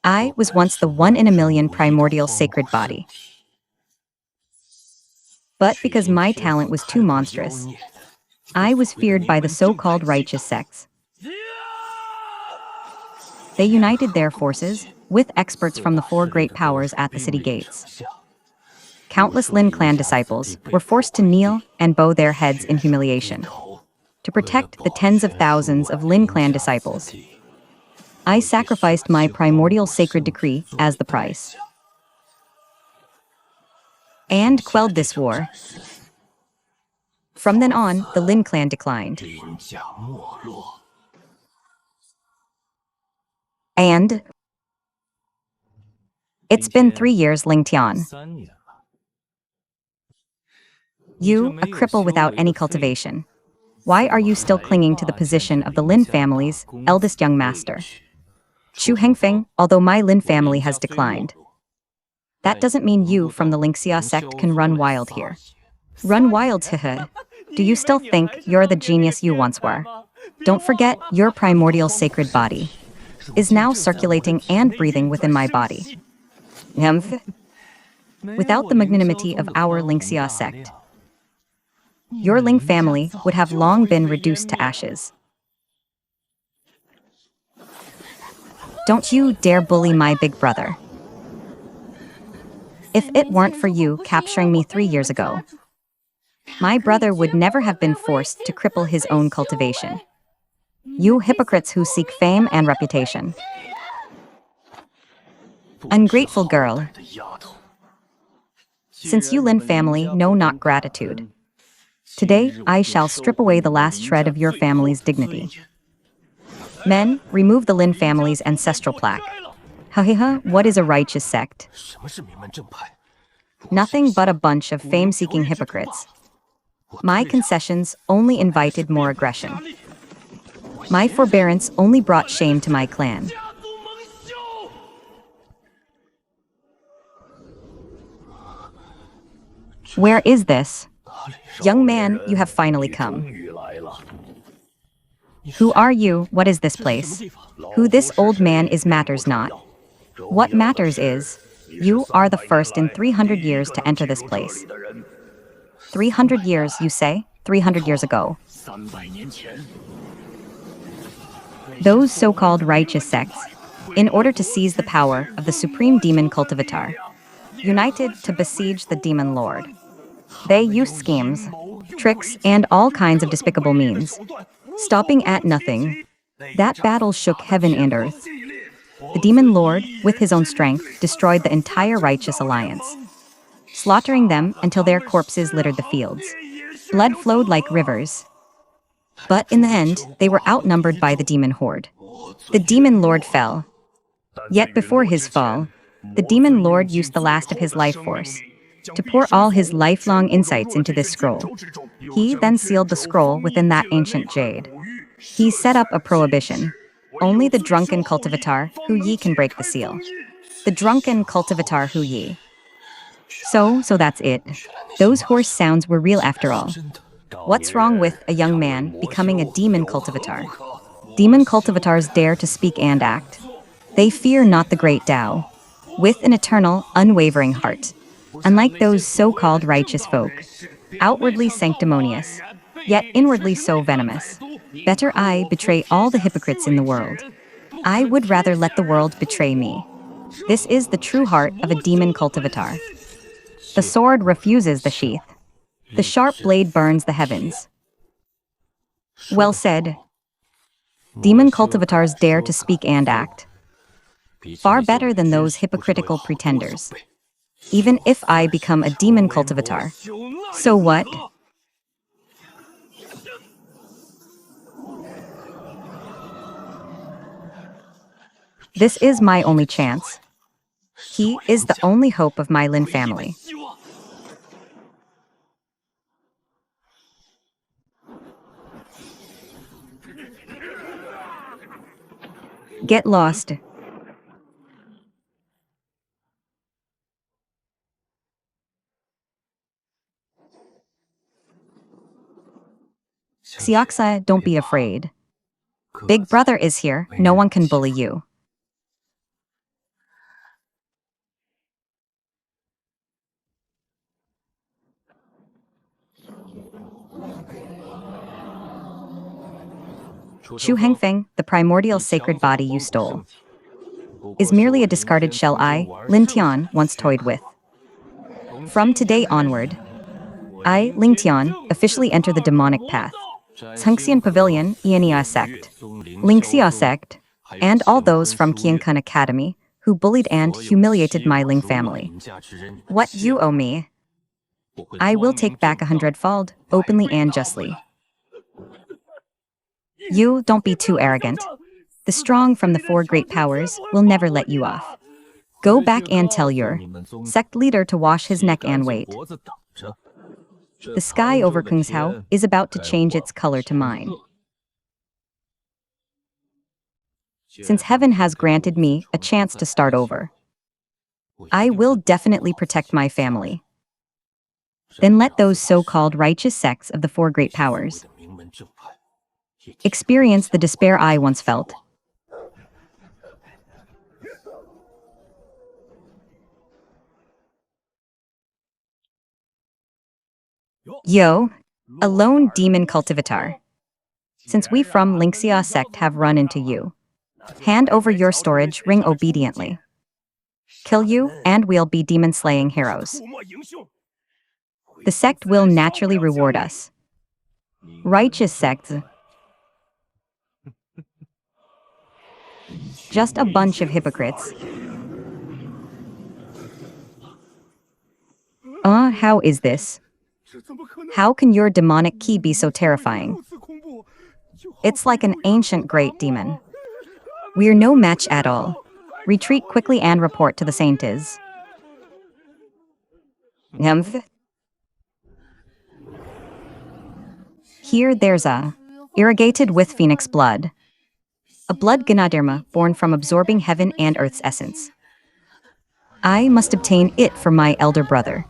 I was once the one in a million primordial sacred body. But because my talent was too monstrous, I was feared by the so-called righteous sects. They united their forces, with experts from the four great powers at the city gates. Countless Lin clan disciples were forced to kneel and bow their heads in humiliation. To protect the tens of thousands of Lin clan disciples, I sacrificed my primordial sacred decree as the price. And quelled this war. From then on, the Lin clan declined. And it's been 3 years, Ling Tian. You, a cripple without any cultivation. Why are you still clinging to the position of the Lin family's eldest young master? Chu Hengfeng, although my Lin family has declined, that doesn't mean you from the Xianxia sect can run wild here. Run wild, haha. Do you still think you're the genius you once were? Don't forget, your primordial sacred body is now circulating and breathing within my body. Without the magnanimity of our Xianxia sect, your Ling family would have long been reduced to ashes. Don't you dare bully my big brother. If it weren't for you capturing me 3 years ago, my brother would never have been forced to cripple his own cultivation. You hypocrites who seek fame and reputation. Ungrateful girl. Since you Lin family know not gratitude, today I shall strip away the last shred of your family's dignity. Men, remove the Lin family's ancestral plaque. Hahiha, what is a righteous sect? Nothing but a bunch of fame-seeking hypocrites. My concessions only invited more aggression. My forbearance only brought shame to my clan. Where is this? Young man, you have finally come. Who are you? What is this place? Who this old man is matters not. What matters is, you are the first in 300 years to enter this place. 300 years, you say? 300 years ago. Those so-called righteous sects, in order to seize the power of the supreme demon cultivator, united to besiege the demon lord. They used schemes, tricks, and all kinds of despicable means, stopping at nothing. That battle shook heaven and earth. The demon lord, with his own strength, destroyed the entire righteous alliance, slaughtering them until their corpses littered the fields. Blood flowed like rivers. But in the end, they were outnumbered by the demon horde. The demon lord fell. Yet before his fall, the demon lord used the last of his life force to pour all his lifelong insights into this scroll. He then sealed the scroll within that ancient jade. He set up a prohibition. Only the drunken cultivator Hu Yi can break the seal. The drunken cultivator Hu Yi. So that's it. Those horse sounds were real after all. What's wrong with a young man becoming a demon cultivator? Demon cultivators dare to speak and act. They fear not the great Dao, with an eternal, unwavering heart. Unlike those so-called righteous folk, outwardly sanctimonious, yet inwardly so venomous. Better I betray all the hypocrites in the world. I would rather let the world betray me. This is the true heart of a demon cultivator. The sword refuses the sheath. The sharp blade burns the heavens. Well said. Demon cultivators dare to speak and act. Far better than those hypocritical pretenders. Even if I become a demon cultivator, so what? This is my only chance. He is the only hope of my Lin family. Get lost. Xianxia, don't be afraid. Big brother is here, no one can bully you. Shu Hengfeng, the primordial sacred body you stole, is merely a discarded shell Lin Tian once toyed with. From today onward, Ling Tian, officially enter the demonic path. Xianxia Pavilion, Xianxia Sect, Lingxia Sect, and all those from Qiankun Academy who bullied and humiliated my Ling family. What you owe me, I will take back 100-fold, openly and justly. You don't be too arrogant. The strong from the four great powers will never let you off. Go back and tell your sect leader to wash his neck and wait. The sky over Kungshao is about to change its color to mine. Since heaven has granted me a chance to start over, I will definitely protect my family. Then let those so-called righteous sects of the four great powers experience the despair I once felt. Yo, a lone demon cultivator. Since we from Xianxia sect have run into you, hand over your storage ring obediently. Kill you, and we'll be demon-slaying heroes. The sect will naturally reward us. Righteous sects. Just a bunch of hypocrites. How is this? How can your demonic key be so terrifying? It's like an ancient great demon. We're no match at all. Retreat quickly and report to the saints. Here there's a irrigated with phoenix blood. A blood Ganaderma born from absorbing heaven and earth's essence. I must obtain it from my elder brother.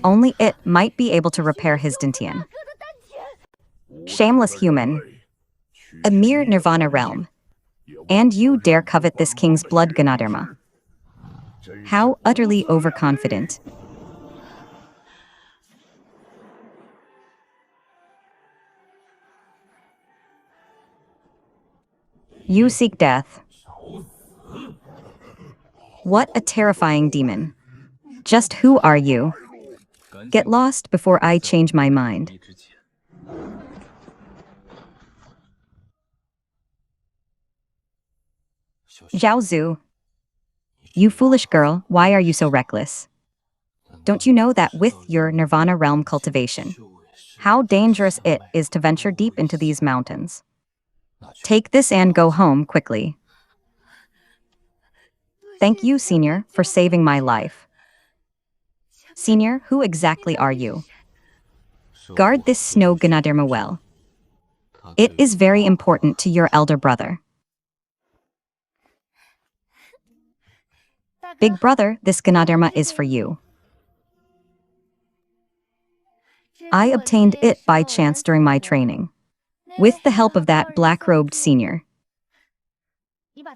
Only it might be able to repair his Dantian. Shameless human. A mere nirvana realm. And you dare covet this king's blood Ganaderma. How utterly overconfident. You seek death. What a terrifying demon. Just who are you? Get lost before I change my mind. Zhaozu. You foolish girl, why are you so reckless? Don't you know that with your nirvana realm cultivation, how dangerous it is to venture deep into these mountains? Take this and go home quickly. Thank you, Senior, for saving my life. Senior, who exactly are you? Guard this snow Ganaderma well. It is very important to your elder brother. Big brother, this Ganaderma is for you. I obtained it by chance during my training, with the help of that black-robed senior.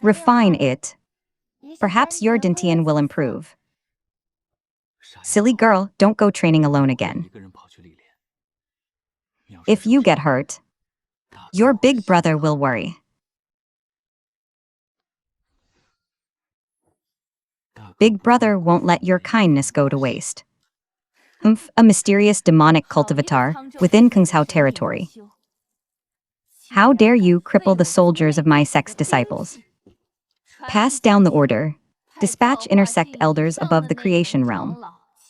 Refine it. Perhaps your Dantian will improve. Silly girl, don't go training alone again. If you get hurt, your big brother will worry. Big brother won't let your kindness go to waste. A mysterious demonic cultivator within Kungshao territory. How dare you cripple the soldiers of my sect's disciples? Pass down the order. Dispatch intersect elders above the creation realm.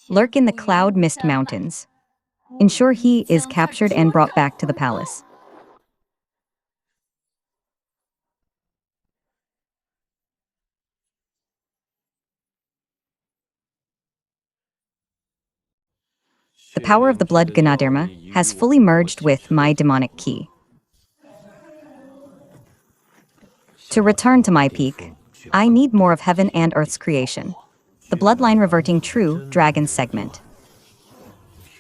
Lurk in the cloud mist mountains. Ensure he is captured and brought back to the palace. The power of the blood Ganaderma has fully merged with my demonic key. To return to my peak, I need more of heaven and earth's creation. The bloodline reverting true dragon segment.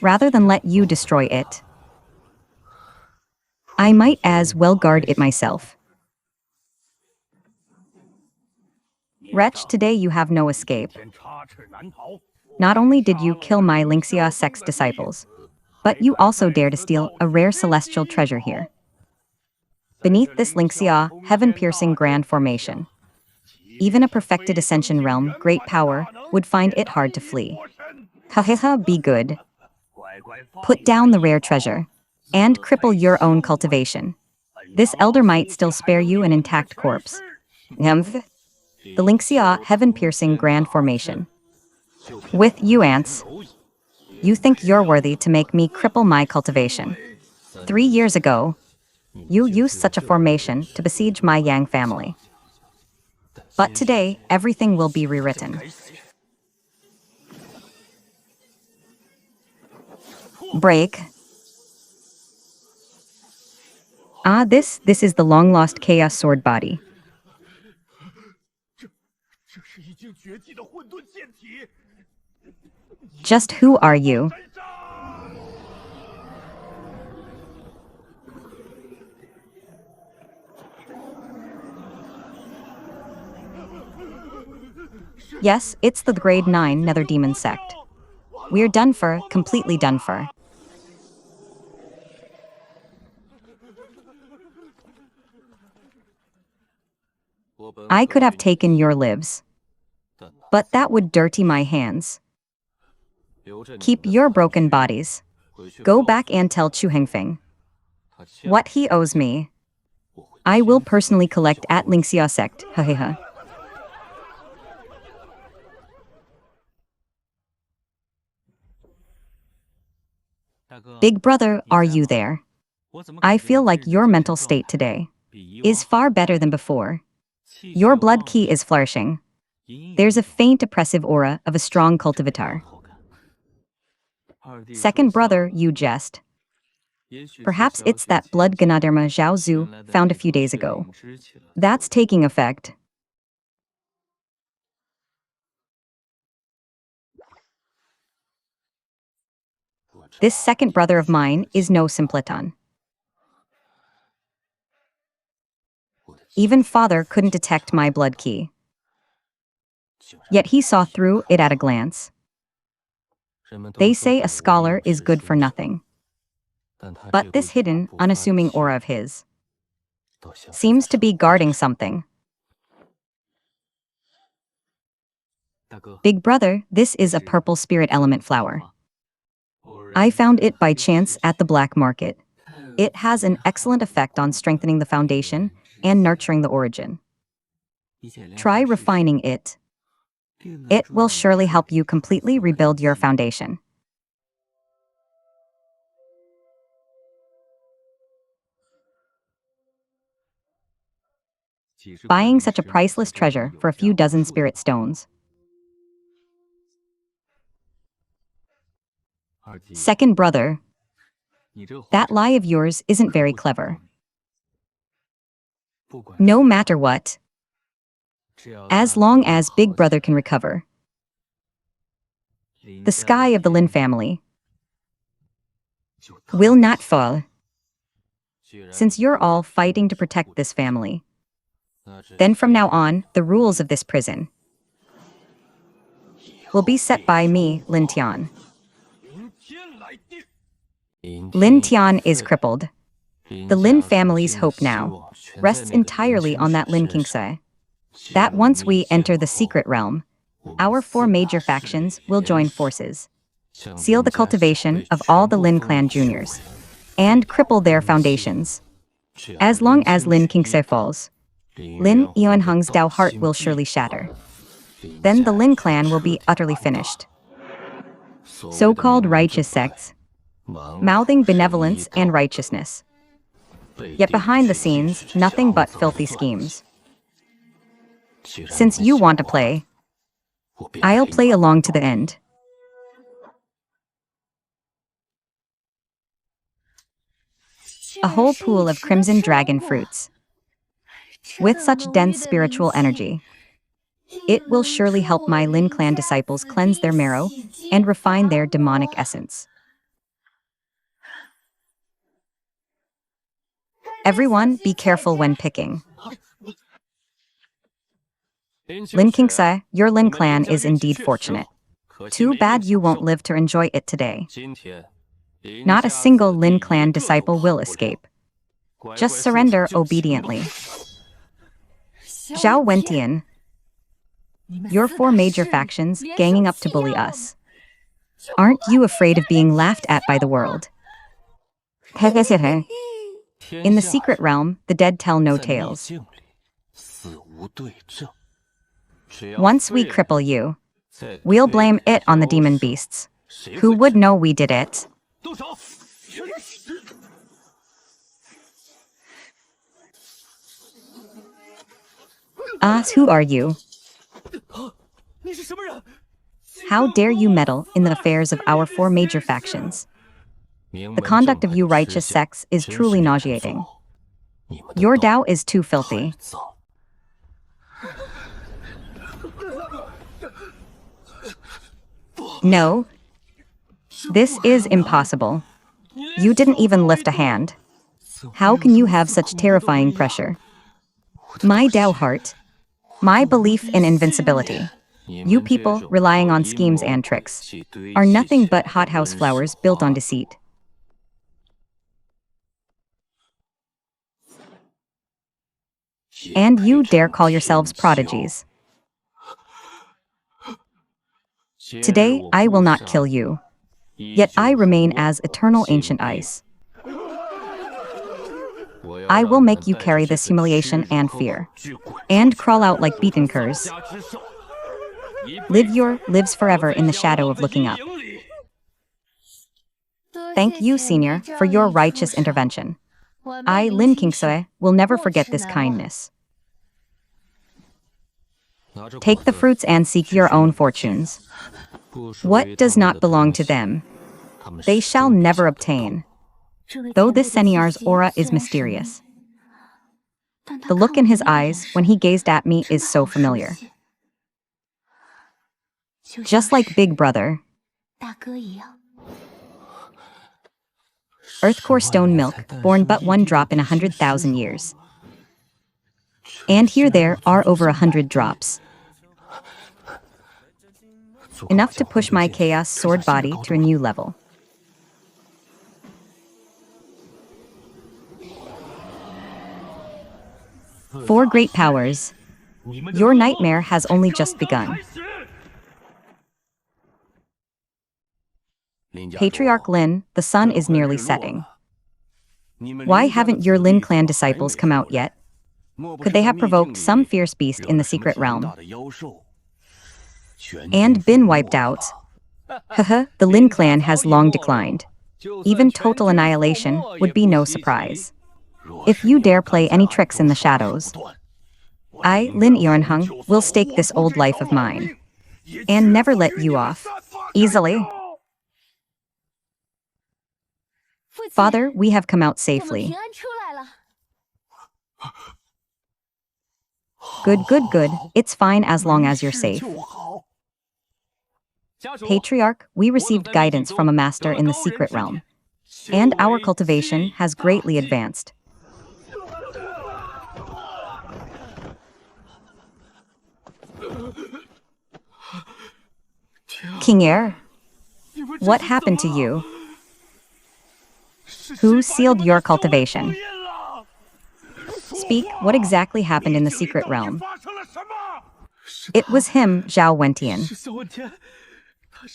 Rather than let you destroy it, I might as well guard it myself. Wretch, today you have no escape. Not only did you kill my Xianxia sect's disciples, but you also dare to steal a rare celestial treasure here. Beneath this Xianxia, heaven-piercing grand formation. Even a perfected ascension realm, great power, would find it hard to flee. Hahaha, be good. Put down the rare treasure. And cripple your own cultivation. This elder might still spare you an intact corpse. Nymph. The Xianxia, heaven-piercing grand formation. With you ants. You think you're worthy to make me cripple my cultivation. 3 years ago, you used such a formation to besiege my Yang family. But today, everything will be rewritten. Break. This is the long-lost chaos sword body. Just who are you? Yes, it's the grade 9 Nether Demon Sect. We're done for, completely done for. I could have taken your lives, but that would dirty my hands. Keep your broken bodies. Go back and tell Chu Hengfeng what he owes me. I will personally collect at Xianxia Sect. Hahaha. Big brother, are you there? I feel like your mental state today is far better than before. Your blood key is flourishing. There's a faint oppressive aura of a strong cultivator. Second brother, you jest. Perhaps it's that blood Ganaderma Zhao Zhu found a few days ago. That's taking effect. This second brother of mine is no simpleton. Even father couldn't detect my blood key. Yet he saw through it at a glance. They say a scholar is good for nothing. But this hidden, unassuming aura of his seems to be guarding something. Big brother, this is a purple spirit element flower. I found it by chance at the black market. It has an excellent effect on strengthening the foundation and nurturing the origin. Try refining it. It will surely help you completely rebuild your foundation. Buying such a priceless treasure for a few dozen spirit stones. Second brother, that lie of yours isn't very clever. No matter what, as long as big brother can recover, the sky of the Lin family will not fall. Since you're all fighting to protect this family, then from now on, the rules of this prison will be set by me, Lin Tian. Lin Tian is crippled. The Lin family's hope now rests entirely on that Lin Xianxia. That once we enter the secret realm, our 4 major factions will join forces, seal the cultivation of all the Lin clan juniors, and cripple their foundations. As long as Lin Xianxia falls, Lin Yuanheng's Dao heart will surely shatter. Then the Lin clan will be utterly finished. So-called righteous sects, mouthing benevolence and righteousness. Yet behind the scenes, nothing but filthy schemes. Since you want to play, I'll play along to the end. A whole pool of crimson dragon fruits. With such dense spiritual energy, it will surely help my Lin clan disciples cleanse their marrow and refine their demonic essence. Everyone, be careful when picking. Lin Xianxia, your Lin clan is indeed fortunate. Too bad you won't live to enjoy it today. Not a single Lin clan disciple will escape. Just surrender obediently. Zhao Wentian, your four major factions ganging up to bully us. Aren't you afraid of being laughed at by the world? In the secret realm, the dead tell no tales. Once we cripple you, we'll blame it on the demon beasts. Who would know we did it? Who are you? How dare you meddle in the affairs of our four major factions? The conduct of you righteous sects is truly nauseating. Your Dao is too filthy. No. This is impossible. You didn't even lift a hand. How can you have such terrifying pressure? My Dao heart. My belief in invincibility. You people, relying on schemes and tricks, are nothing but hothouse flowers built on deceit. And you dare call yourselves prodigies. Today, I will not kill you. Yet I remain as eternal ancient ice. I will make you carry this humiliation and fear, and crawl out like beaten curs. Lives forever in the shadow of looking up. Thank you, Senior, for your righteous intervention. I, Lin Xianxia, will never forget this kindness. Take the fruits and seek your own fortunes. What does not belong to them, they shall never obtain. Though this senior's aura is mysterious, the look in his eyes when he gazed at me is so familiar. Just like Big Brother. Earth core stone milk, born but one drop in 100,000 years. And here there are over 100 drops. Enough to push my chaos sword body to a new level. Four great powers. Your nightmare has only just begun. Patriarch Lin, the sun is nearly setting. Why haven't your Lin clan disciples come out yet? Could they have provoked some fierce beast in the secret realm and been wiped out? Haha, the Lin clan has long declined. Even total annihilation would be no surprise. If you dare play any tricks in the shadows, I, Lin Yuanheng, will stake this old life of mine and never let you off easily. Father, we have come out safely. Good. It's fine as long as you're safe. Patriarch, we received guidance from a master in the secret realm, and our cultivation has greatly advanced. King Air, what happened to you? Who sealed your cultivation? Speak, what exactly happened in the secret realm? It was him, Zhao Wentian.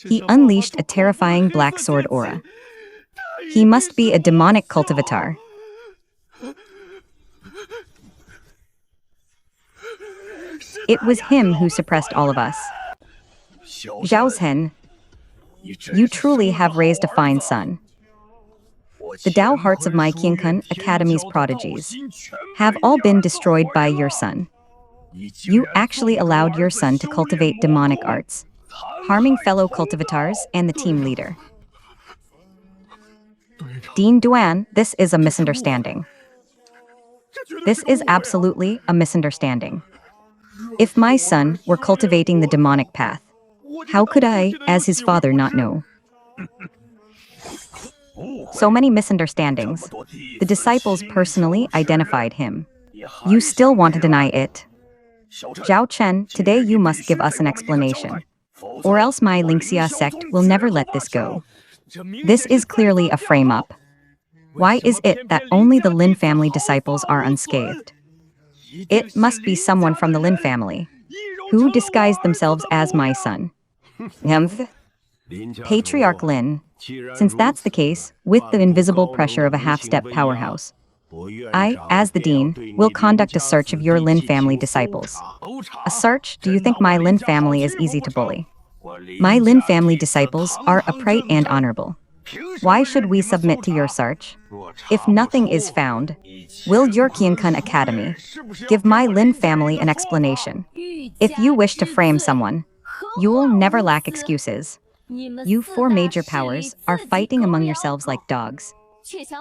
He unleashed a terrifying black sword aura. He must be a demonic cultivator. It was him who suppressed all of us. Zhao Zhen, you truly have raised a fine son. The Dao hearts of my Qiankun Academy's prodigies have all been destroyed by your son. You actually allowed your son to cultivate demonic arts, harming fellow cultivators and the team leader. Dean Duan, this is a misunderstanding. This is absolutely a misunderstanding. If my son were cultivating the demonic path, how could I, as his father, not know? So many misunderstandings. The disciples personally identified him. You still want to deny it? Zhao Chen, today you must give us an explanation, or else my Xianxia sect will never let this go. This is clearly a frame-up. Why is it that only the Lin family disciples are unscathed? It must be someone from the Lin family who disguised themselves as my son. Humph. Patriarch Lin. Since that's the case, with the invisible pressure of a half-step powerhouse, I, as the dean, will conduct a search of your Lin family disciples. A search? Do you think my Lin family is easy to bully? My Lin family disciples are upright and honorable. Why should we submit to your search? If nothing is found, will your Qiankun Academy give my Lin family an explanation? If you wish to frame someone, you'll never lack excuses. You four major powers are fighting among yourselves like dogs.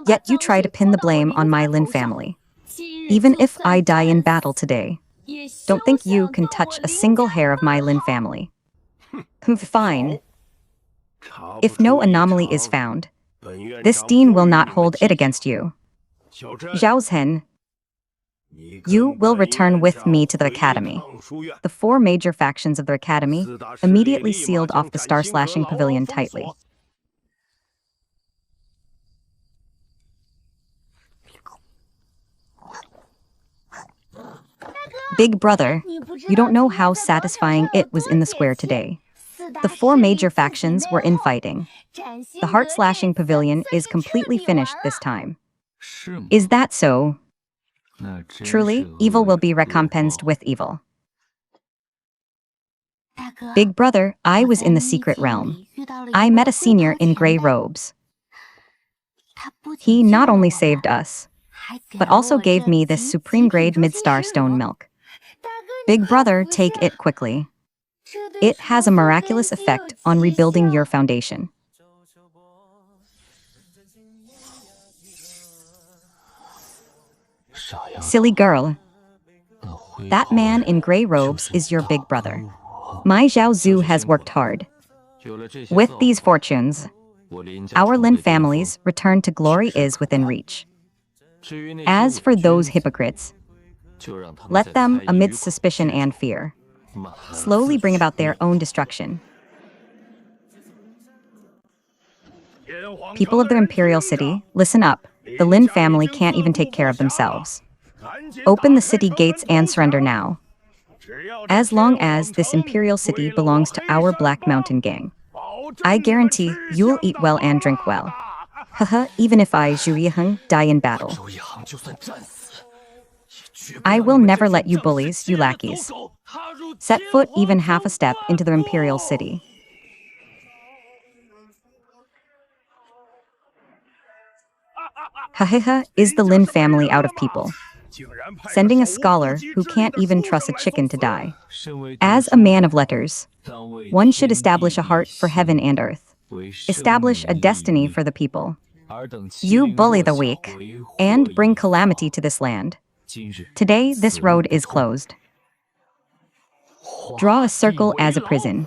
Yet you try to pin the blame on my Lin family. Even if I die in battle today, don't think you can touch a single hair of my Lin family. Fine. If no anomaly is found, this dean will not hold it against you. Zhaozhen, you will return with me to the academy. The four major factions of the academy immediately sealed off the star-slashing pavilion tightly. Big brother, you don't know how satisfying it was in the square today. The four major factions were infighting. The heart-slashing pavilion is completely finished this time. Is that so? Truly, evil will be recompensed with evil. Big brother, I was in the secret realm. I met a senior in gray robes. He not only saved us, but also gave me this supreme-grade mid-star stone milk. Big brother, take it quickly. It has a miraculous effect on rebuilding your foundation. Silly girl. That man in gray robes is your big brother. My Zhao Zhu has worked hard. With these fortunes, our Lin family's return to glory is within reach. As for those hypocrites, let them, amidst suspicion and fear, slowly bring about their own destruction. People of the imperial city, listen up. The Lin family can't even take care of themselves. Open the city gates and surrender now. As long as this imperial city belongs to our Black Mountain gang, I guarantee you'll eat well and drink well. Haha, even if I, Zhu Yiheng, die in battle. I will never let you bullies, you lackeys, set foot even half a step into the imperial city. Hahiha, is the Lin family out of people? Sending a scholar who can't even trust a chicken to die. As a man of letters, one should establish a heart for heaven and earth. Establish a destiny for the people. You bully the weak and bring calamity to this land. Today, this road is closed. Draw a circle as a prison.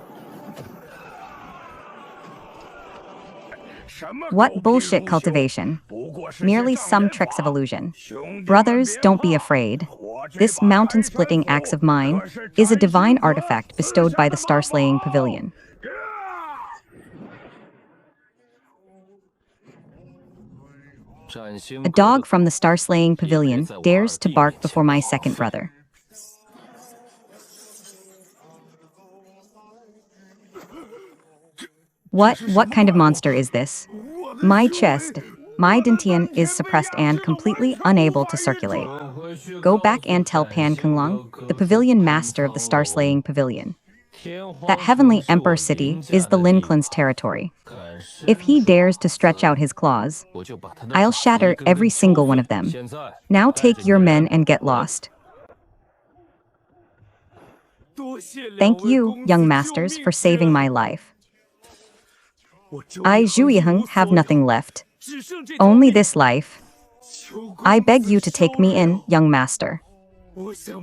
What bullshit cultivation. Merely some tricks of illusion. Brothers, don't be afraid. This mountain-splitting axe of mine is a divine artifact bestowed by the Star-Slaying Pavilion. A dog from the Star-Slaying Pavilion dares to bark before my second brother. What kind of monster is this? My chest, my Dintian is suppressed and completely unable to circulate. Go back and tell Pan Kunglong, the pavilion master of the Star-Slaying Pavilion, that heavenly emperor city is the Lin clan's territory. If he dares to stretch out his claws, I'll shatter every single one of them. Now take your men and get lost. Thank you, young masters, for saving my life. I, Zhu Yiheng, have nothing left. Only this life. I beg you to take me in, young master.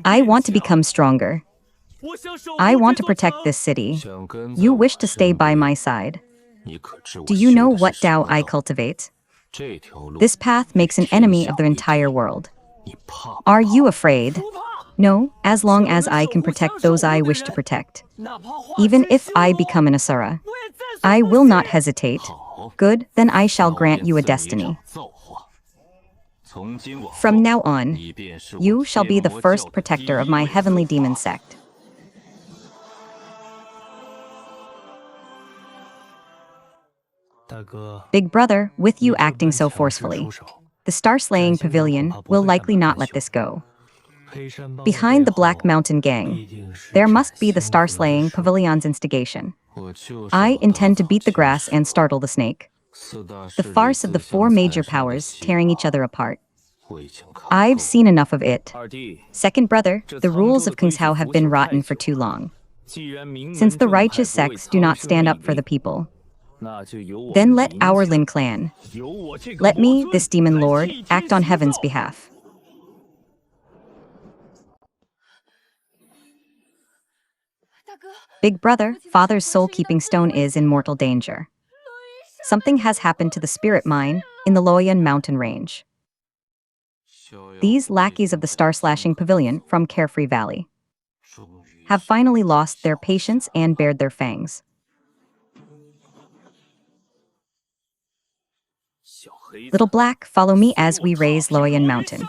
I want to become stronger. I want to protect this city. You wish to stay by my side. Do you know what Dao I cultivate? This path makes an enemy of the entire world. Are you afraid? No, as long as I can protect those I wish to protect. Even if I become an Asura, I will not hesitate. Good, then I shall grant you a destiny. From now on, you shall be the first protector of my heavenly demon sect. Big brother, with you acting so forcefully, the star-slaying pavilion will likely not let this go. Behind the Black Mountain Gang, there must be the star-slaying pavilion's instigation. I intend to beat the grass and startle the snake. The farce of the four major powers tearing each other apart. I've seen enough of it. Second brother, the rules of Kung Hao have been rotten for too long. Since the righteous sects do not stand up for the people, then let our Lin clan, let me, this demon lord, act on heaven's behalf. Big brother, father's soul-keeping stone is in mortal danger. Something has happened to the spirit mine in the Loyan mountain range. These lackeys of the star-slashing pavilion from Carefree Valley have finally lost their patience and bared their fangs. Little Black, follow me as we raise Loyan Mountain.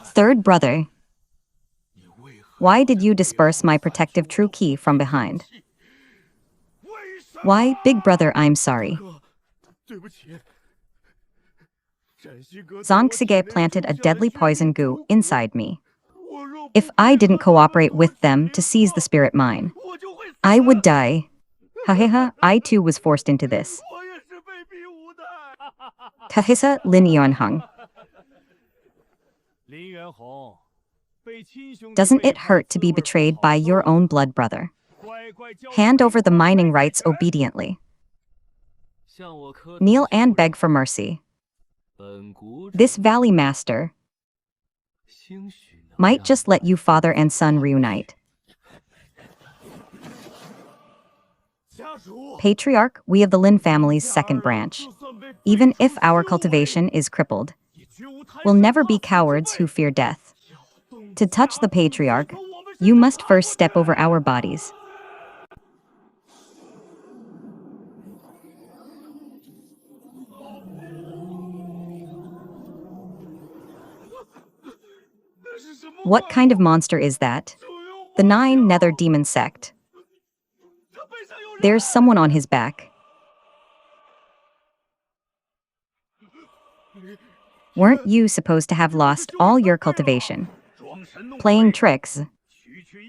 Third brother, why did you disperse my protective true key from behind? Why, big brother, I'm sorry. Xianxia planted a deadly poison goo inside me. If I didn't cooperate with them to seize the spirit mine, I would die. Haheha, I too was forced into this. Tahisa Lin Yuanheng. Doesn't it hurt to be betrayed by your own blood brother? Hand over the mining rights obediently. Kneel and beg for mercy. This valley master might just let you father and son reunite. Patriarch, we of the Lin family's second branch, even if our cultivation is crippled, will never be cowards who fear death. To touch the patriarch, you must first step over our bodies. What kind of monster is that? The Nine Nether Demon Sect. There's someone on his back. Weren't you supposed to have lost all your cultivation? Playing tricks.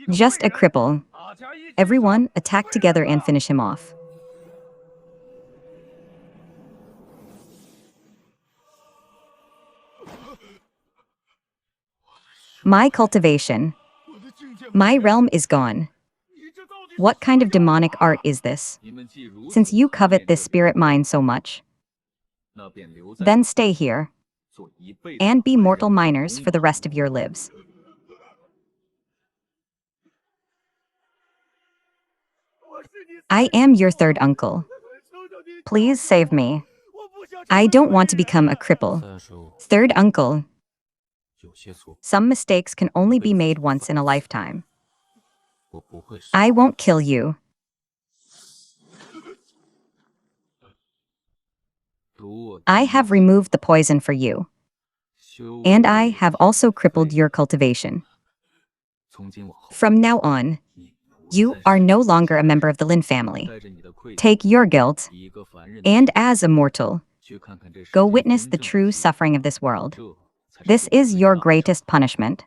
Just a cripple. Everyone, attack together and finish him off. My cultivation. My realm is gone. What kind of demonic art is this? Since you covet this spirit mine so much, then stay here and be mortal miners for the rest of your lives. I am your third uncle. Please save me. I don't want to become a cripple. Third uncle. Some mistakes can only be made once in a lifetime. I won't kill you. I have removed the poison for you. And I have also crippled your cultivation. From now on, you are no longer a member of the Lin family. Take your guilt, and as immortal, go witness the true suffering of this world. This is your greatest punishment.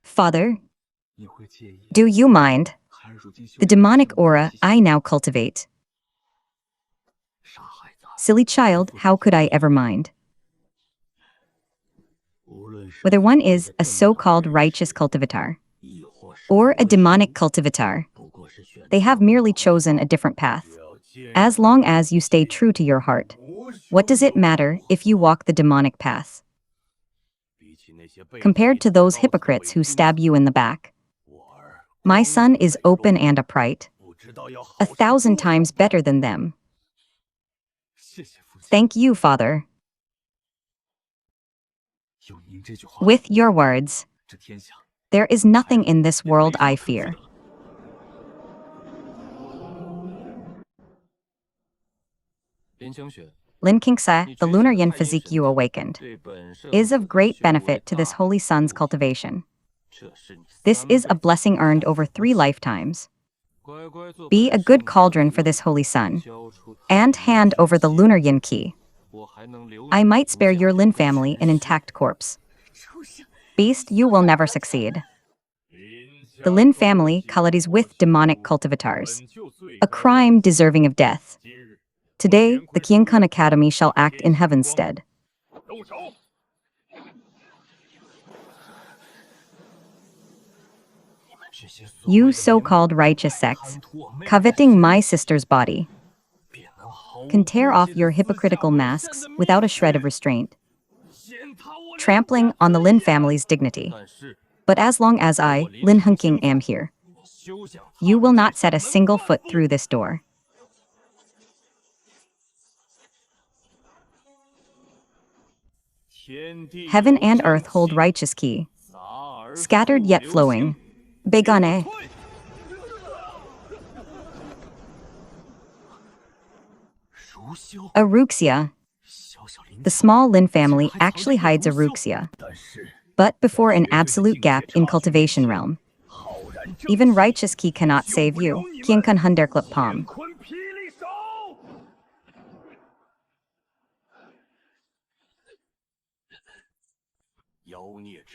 Father, do you mind? The demonic aura I now cultivate. Silly child, how could I ever mind? Whether one is a so-called righteous cultivator or a demonic cultivator, they have merely chosen a different path. As long as you stay true to your heart, what does it matter if you walk the demonic path? Compared to those hypocrites who stab you in the back, my son is open and upright, 1,000 times better than them. Thank you, Father. With your words, there is nothing in this world I fear. Lin Xianxia, the lunar yin physique you awakened, is of great benefit to this holy sun's cultivation. This is a blessing earned over 3 lifetimes. Be a good cauldron for this holy sun, and hand over the lunar yin key. I might spare your Lin family an intact corpse. Beast, you will never succeed. The Lin family collides with demonic cultivators, a crime deserving of death. Today, the Qiankun Academy shall act in heaven's stead. You so-called righteous sects, coveting my sister's body, can tear off your hypocritical masks without a shred of restraint, trampling on the Lin family's dignity. But as long as I, Lin Hengqing, am here, you will not set a single foot through this door. Heaven and earth hold righteous key, scattered yet flowing. Begane. A wuxia. The small Lin family actually hides a wuxia, but before an absolute gap in cultivation realm. Even righteous key cannot save you. Qiankun Hunderklip Palm.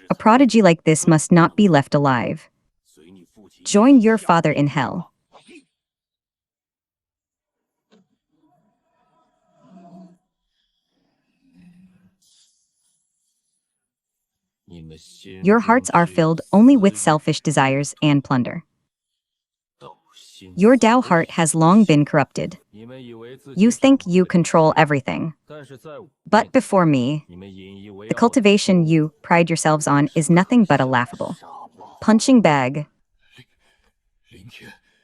A prodigy like this must not be left alive. Join your father in hell. Your hearts are filled only with selfish desires and plunder. Your Dao heart has long been corrupted. You think you control everything. But before me, the cultivation you pride yourselves on is nothing but a laughable punching bag.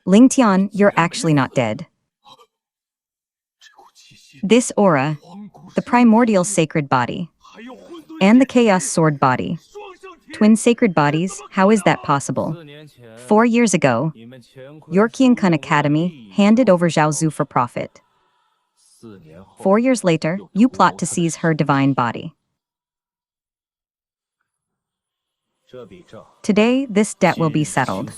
Lingtian, you're actually not dead. This aura, the primordial sacred body, and the chaos sword body, twin sacred bodies, how is that possible? 4 years ago, your Qiankun Academy handed over Zhaozu for profit. 4 years later, you plot to seize her divine body. Today, this debt will be settled.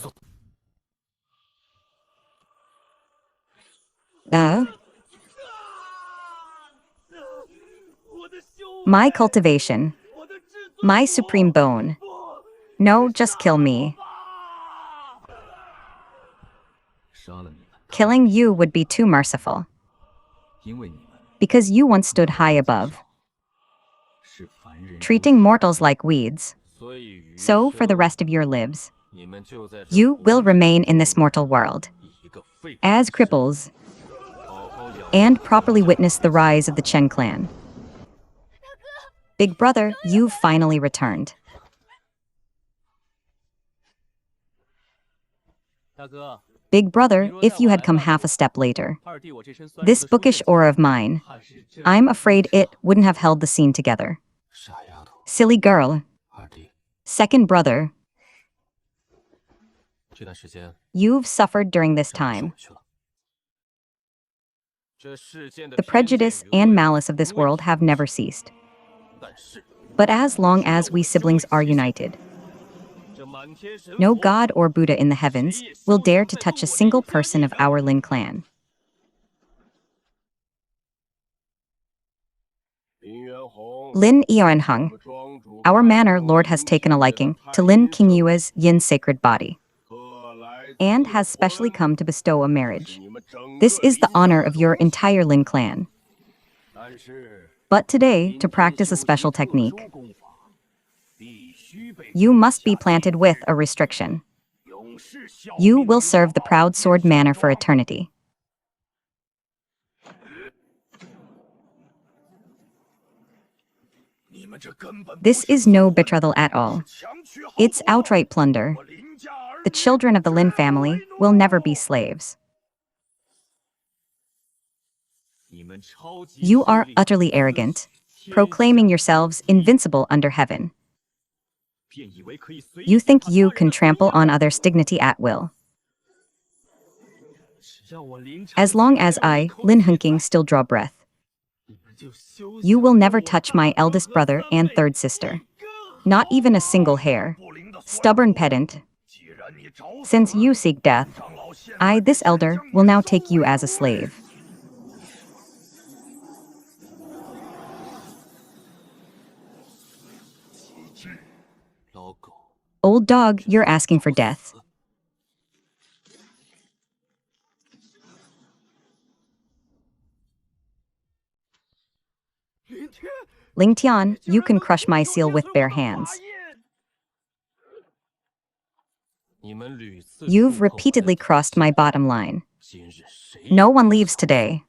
My cultivation, my supreme bone. No, just kill me. Killing you would be too merciful. Because you once stood high above, treating mortals like weeds. So, for the rest of your lives, you will remain in this mortal world as cripples and properly witness the rise of the Chen clan. Big brother, you've finally returned. Big brother, if you had come half a step later. This bookish aura of mine, I'm afraid it wouldn't have held the scene together. Silly girl. Second brother, you've suffered during this time. The prejudice and malice of this world have never ceased. But as long as we siblings are united, no god or Buddha in the heavens will dare to touch a single person of our Lin clan. Lin Yuanheng, our manor lord has taken a liking to Lin Qingyue's yin sacred body, and has specially come to bestow a marriage. This is the honor of your entire Lin clan. But today, to practice a special technique, you must be planted with a restriction. You will serve the proud sword manor for eternity. This is no betrothal at all. It's outright plunder. The children of the Lin family will never be slaves. You are utterly arrogant. proclaiming yourselves invincible under heaven. You think you can trample on others' dignity at will. As long as I, Lin Hunking, still draw breath, you will never touch my eldest brother and third sister. Not even a single hair. Stubborn pedant. Since you seek death, I, this elder, will now take you as a slave. Old dog, you're asking for death. Ling Tian, you can crush my seal with bare hands. You've repeatedly crossed my bottom line. No one leaves today.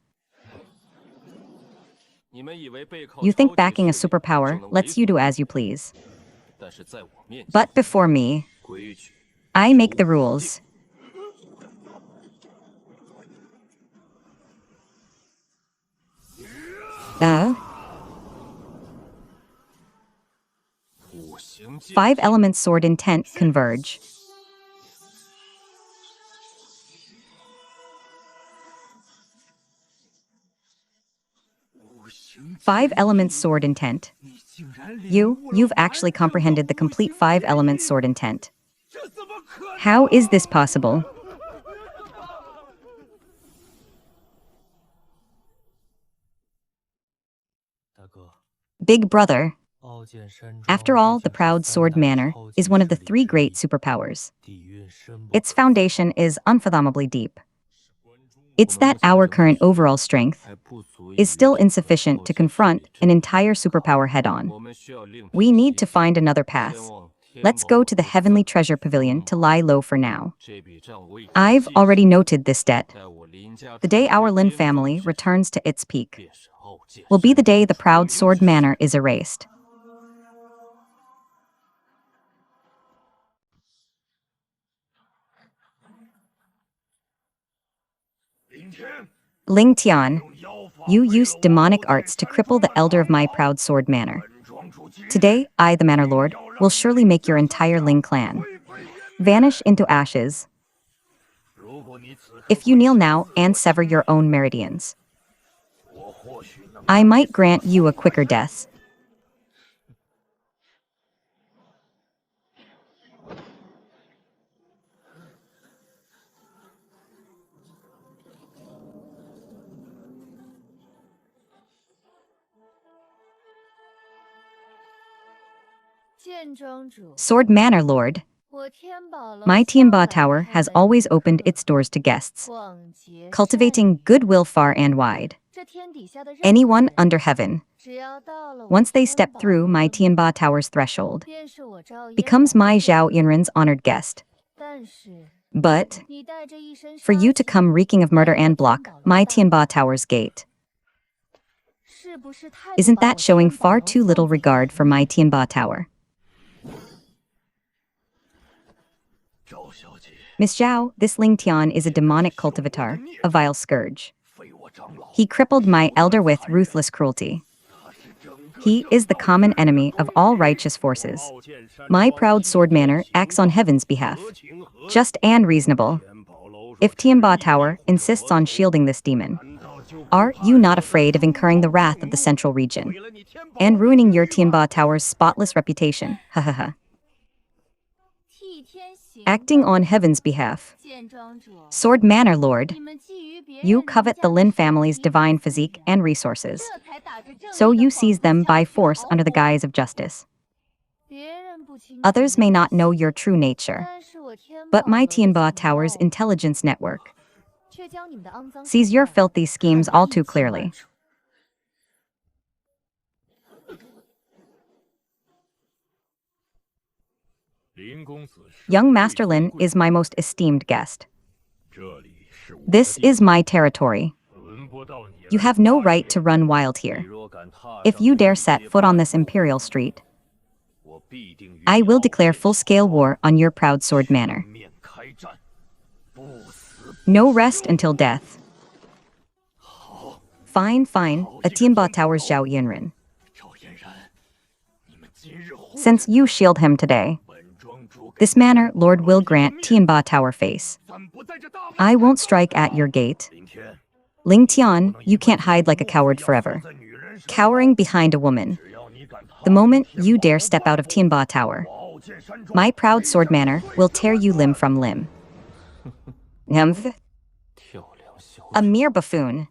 You think backing a superpower lets you do as you please. But before me, I make the rules. Five elements sword intent converge. Five elements sword intent. You've actually comprehended the complete five elements sword intent. How is this possible? Big brother. After all, the proud sword manner is one of the three great superpowers. Its foundation is unfathomably deep. It's that our current overall strength is still insufficient to confront an entire superpower head-on. We need to find another path. Let's go to the Heavenly Treasure Pavilion to lie low for now. I've already noted this debt. The day our Lin family returns to its peak will be the day the proud sword manner is erased. Ling Tian, you used demonic arts to cripple the elder of my proud sword manor. Today, I, the Manor Lord, will surely make your entire Ling clan vanish into ashes. If you kneel now and sever your own meridians, I might grant you a quicker death. Sword Manor Lord, my Tianba Tower has always opened its doors to guests, cultivating goodwill far and wide. Anyone under heaven, once they step through my Tianba Tower's threshold, becomes my Zhao Yanren's honored guest. But for you to come reeking of murder and block my Tianba Tower's gate, isn't that showing far too little regard for my Tianba Tower? Miss Zhao, this Ling Tian is a demonic cultivator, a vile scourge. He crippled my elder with ruthless cruelty. He is the common enemy of all righteous forces. My proud sword manor acts on heaven's behalf, just and reasonable. If Tianba Tower insists on shielding this demon, are you not afraid of incurring the wrath of the central region and ruining your Tianba Tower's spotless reputation? Ha ha ha. Acting on heaven's behalf, Sword Manor Lord, you covet the Lin family's divine physique and resources, so you seize them by force under the guise of justice. Others may not know your true nature, but my Tianba Tower's intelligence network sees your filthy schemes all too clearly. Young Master Lin is my most esteemed guest. This is my territory. You have no right to run wild here. If you dare set foot on this imperial street, I will declare full-scale war on your proud sword manor. No rest until death. Fine, fine, a Tianba Tower's Zhao Yanren. since you shield him today. This manner, Lord will grant Tianba Tower face. I won't strike at your gate. Ling Tian, you can't hide like a coward forever. Cowering behind a woman. The moment you dare step out of Tianba Tower, my proud sword manner will tear you limb from limb. Humph. A mere buffoon.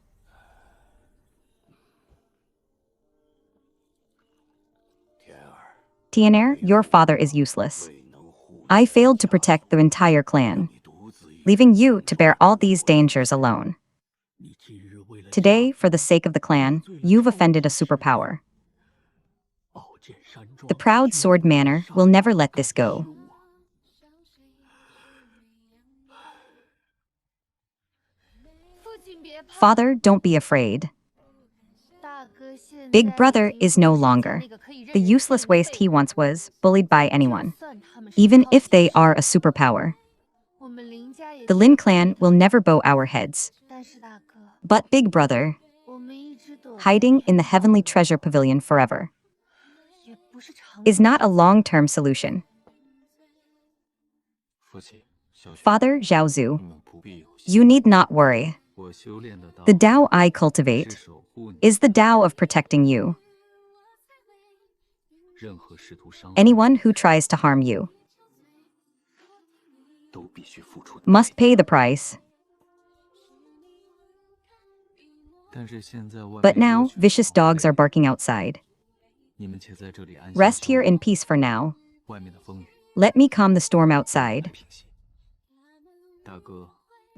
Tian'er, your father is useless. I failed to protect the entire clan, leaving you to bear all these dangers alone. Today, for the sake of the clan, you've offended a superpower. The proud sword manner will never let this go. Father, don't be afraid. Big brother is no longer the useless waste he once was, bullied by anyone, even if they are a superpower. The Lin clan will never bow our heads. But Big Brother, hiding in the heavenly treasure pavilion forever, is not a long-term solution. Father Zhaozu, you need not worry. The Dao I cultivate is the Dao of protecting you. Anyone who tries to harm you must pay the price. But now, vicious dogs are barking outside. Rest here in peace for now. Let me calm the storm outside.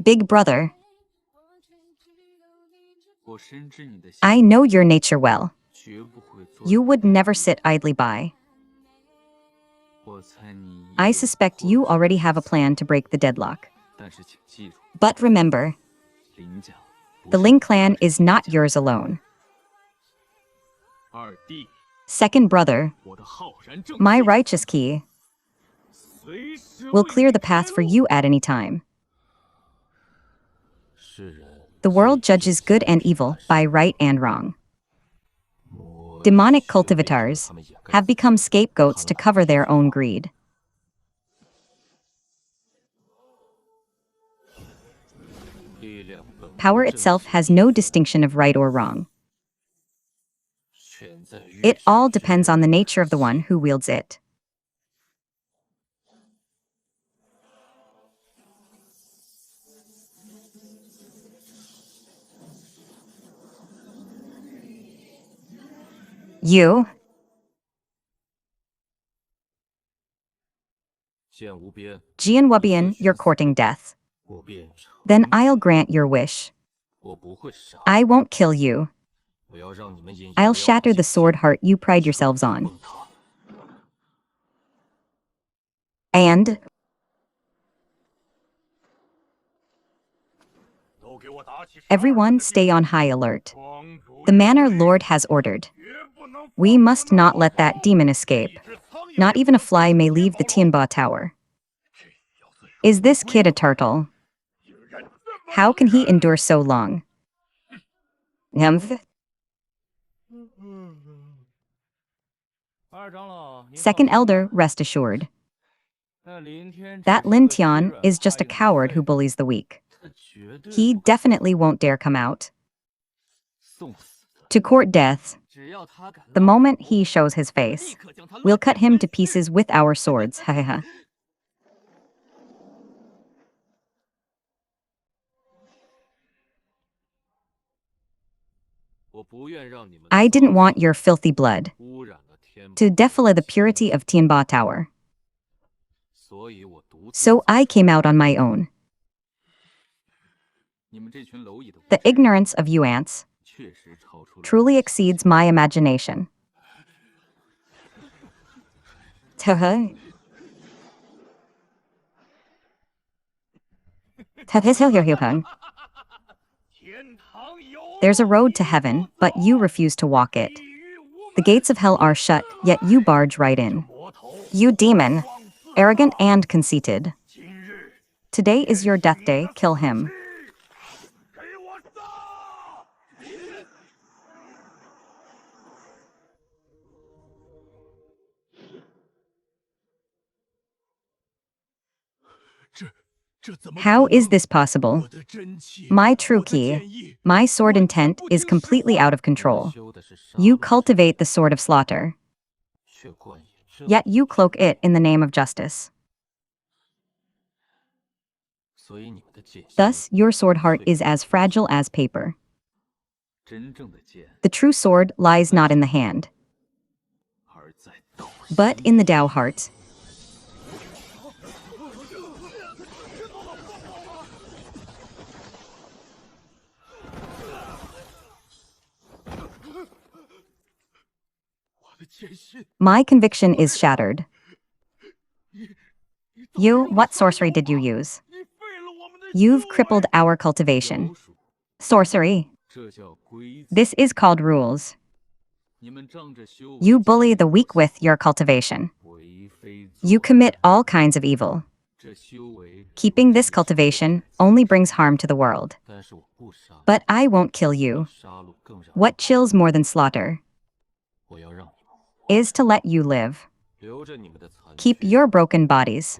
Big brother, I know your nature well. You would never sit idly by. I suspect you already have a plan to break the deadlock. But remember, the Ling clan is not yours alone. Second brother, my righteous key will clear the path for you at any time. The world judges good and evil by right and wrong. Demonic cultivators have become scapegoats to cover their own greed. Power itself has no distinction of right or wrong. It all depends on the nature of the one who wields it. You, Jian Wubian, you're courting death. Then I'll grant your wish. I won't kill you. I'll shatter the sword heart you pride yourselves on. And everyone stay on high alert. The manner Lord has ordered. We must not let that demon escape. Not even a fly may leave the Tianba Tower. Is this kid a turtle? How can he endure so long? Humph. Second elder, rest assured. That Lin Tian is just a coward who bullies the weak. He definitely won't dare come out to court death. The moment he shows his face, we'll cut him to pieces with our swords. Ha ha ha. I didn't want your filthy blood to defile the purity of Tianba Tower. So I came out on my own. The ignorance of you ants truly exceeds my imagination. There's a road to heaven, but you refuse to walk it. The gates of hell are shut, yet you barge right in. You demon, arrogant and conceited. Today is your death day, kill him. How is this possible? My true key, my sword intent is completely out of control. You cultivate the sword of slaughter, yet you cloak it in the name of justice. Thus, your sword heart is as fragile as paper. The true sword lies not in the hand, but in the Dao heart. My conviction is shattered. What sorcery did you use? You've crippled our cultivation. Sorcery. This is called rules. You bully the weak with your cultivation. You commit all kinds of evil. Keeping this cultivation only brings harm to the world. But I won't kill you. What chills more than slaughter is to let you live. Keep your broken bodies.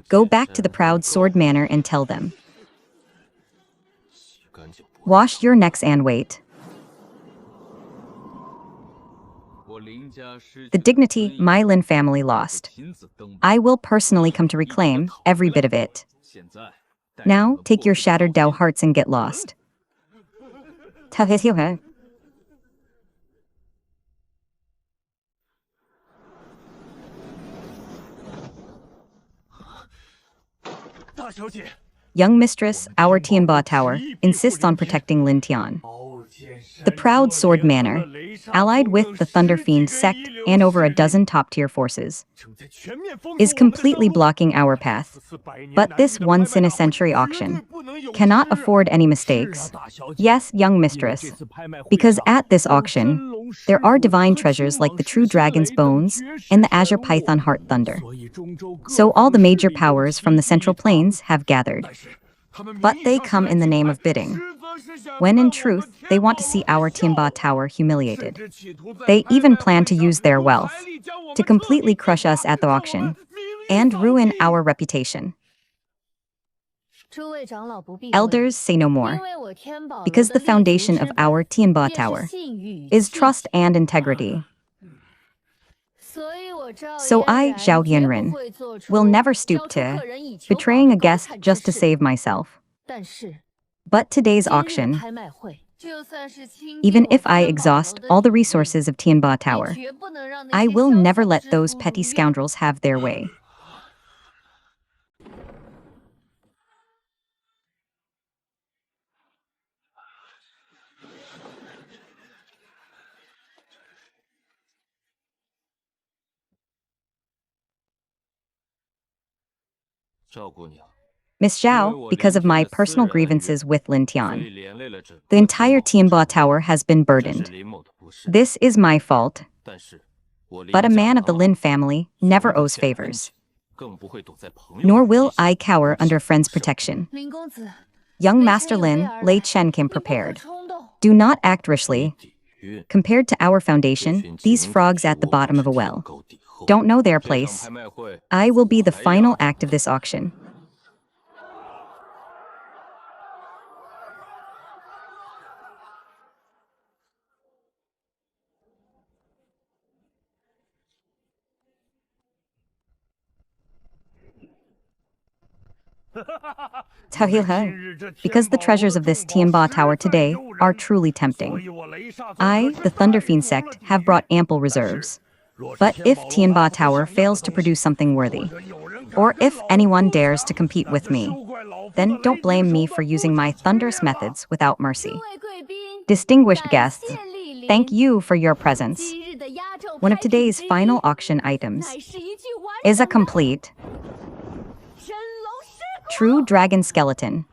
Go back to the proud sword manor and tell them. Wash your necks and wait. The dignity my Lin family lost, I will personally come to reclaim every bit of it. Now, take your shattered Dao hearts and get lost. Young mistress, our Tianba Tower, insists on protecting Lin Tian. The proud sword manor, allied with the Thunder Fiend Sect and over a dozen top-tier forces, is completely blocking our path. But this once-in-a-century auction cannot afford any mistakes. Yes, young mistress, because at this auction, there are divine treasures like the true dragon's bones and the azure python heart thunder. So all the major powers from the Central Plains have gathered. But they come in the name of bidding, when in truth, they want to see our Tianba Tower humiliated. They even plan to use their wealth to completely crush us at the auction and ruin our reputation. Elders, say no more, because the foundation of our Tianba Tower is trust and integrity. So I, Zhao Yanren, will never stoop to betraying a guest just to save myself. But today's auction, even if I exhaust all the resources of Tianba Tower, I will never let those petty scoundrels have their way. Miss Zhao, because of my personal grievances with Lin Tian, the entire Tianba Tower has been burdened. This is my fault. But a man of the Lin family never owes favors. Nor will I cower under a friend's protection. Young Master Lin, Lei Chen came prepared. Do not act rashly. Compared to our foundation, these frogs at the bottom of a well don't know their place. I will be the final act of this auction. Because the treasures of this Tianba Tower today are truly tempting. I, the Thunder Fiend Sect, have brought ample reserves. But if Tianba Tower fails to produce something worthy, or if anyone dares to compete with me, then don't blame me for using my thunderous methods without mercy. Distinguished guests, thank you for your presence. One of today's final auction items is a complete true dragon skeleton.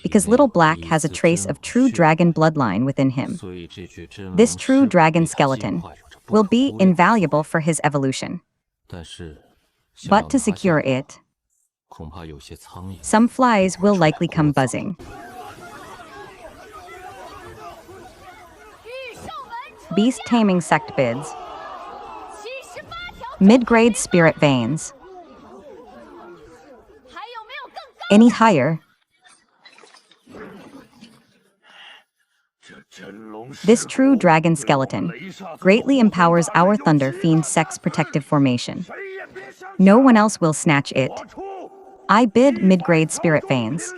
Because Little Black has a trace of true dragon bloodline within him. This true dragon skeleton will be invaluable for his evolution. But to secure it, some flies will likely come buzzing. Beast taming sect bids Mid-grade spirit veins. Any higher? This true dragon skeleton greatly empowers our Thunder Fiend Sect's protective formation. No one else will snatch it. I bid mid-grade spirit veins.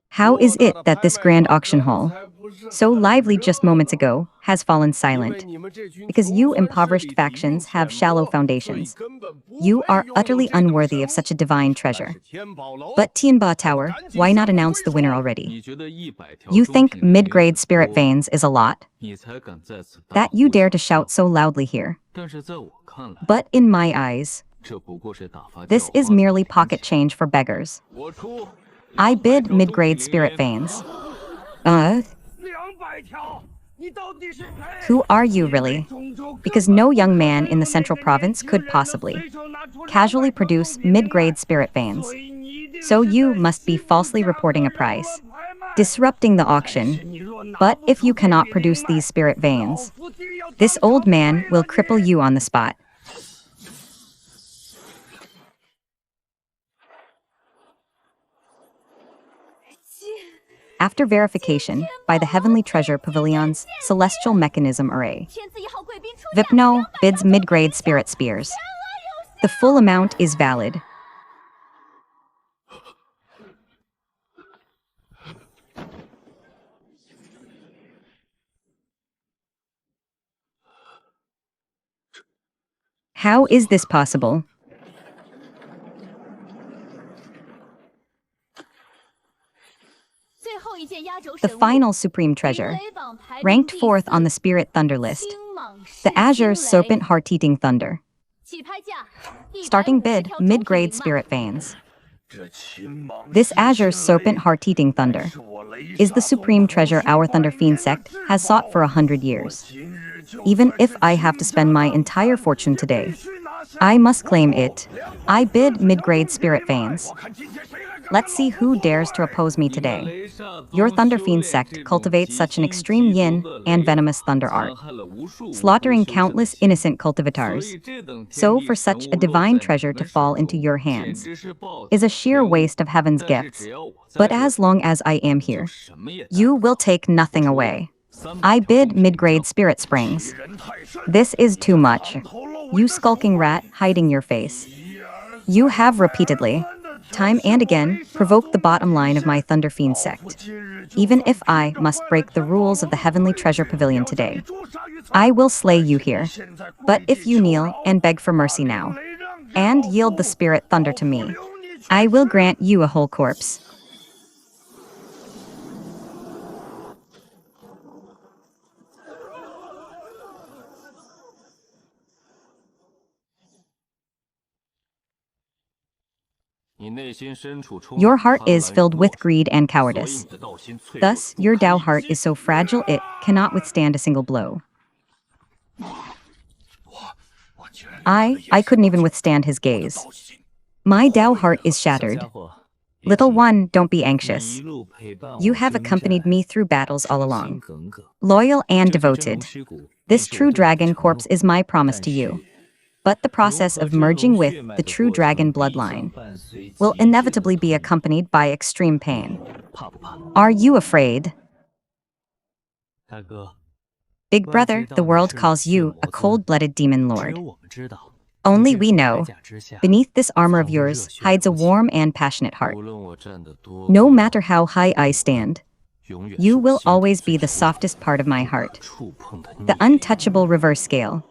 How is it that this grand auction hall, so lively just moments ago, has fallen silent? Because you impoverished factions have shallow foundations. You are utterly unworthy of such a divine treasure. But Tianba Tower, why not announce the winner already? You think mid-grade spirit veins is a lot? That you dare to shout so loudly here. But in my eyes, this is merely pocket change for beggars. I bid mid-grade spirit veins. Who are you really? Because no young man in the central province could possibly casually produce mid-grade spirit veins. So you must be falsely reporting a price, disrupting the auction. But if you cannot produce these spirit veins, this old man will cripple you on the spot. After verification by the Heavenly Treasure Pavilion's Celestial Mechanism Array, Vipno bids mid-grade spirit spears. The full amount is valid. How is this possible? The final supreme treasure, ranked 4th on the Spirit Thunder list, the Azure Serpent Heart-Eating Thunder. Starting bid, mid-grade spirit veins. This Azure Serpent Heart-Eating Thunder is the supreme treasure our Thunder Fiend Sect has sought for 100 years. Even if I have to spend my entire fortune today, I must claim it. I bid mid-grade spirit veins. Let's see who dares to oppose me today. Your Thunder Fiend Sect cultivates such an extreme yin and venomous thunder art, slaughtering countless innocent cultivators. So for such a divine treasure to fall into your hands is a sheer waste of heaven's gifts. But as long as I am here, you will take nothing away. I bid mid-grade spirit springs. This is too much. You skulking rat hiding your face. You have repeatedly, time and again, provoked the bottom line of my Thunder Fiend Sect. Even if I must break the rules of the Heavenly Treasure Pavilion today, I will slay you here. But if you kneel and beg for mercy now, and yield the Spirit Thunder to me, I will grant you a whole corpse. Your heart is filled with greed and cowardice. Thus, your Dao heart is so fragile it cannot withstand a single blow. I couldn't even withstand his gaze. My Dao heart is shattered. Little one, don't be anxious. You have accompanied me through battles all along. Loyal and devoted. This true dragon corpse is my promise to you. But the process of merging with the true dragon bloodline will inevitably be accompanied by extreme pain. Are you afraid? Big brother, the world calls you a cold-blooded demon lord. Only we know, beneath this armor of yours hides a warm and passionate heart. No matter how high I stand, you will always be the softest part of my heart. The untouchable reverse scale.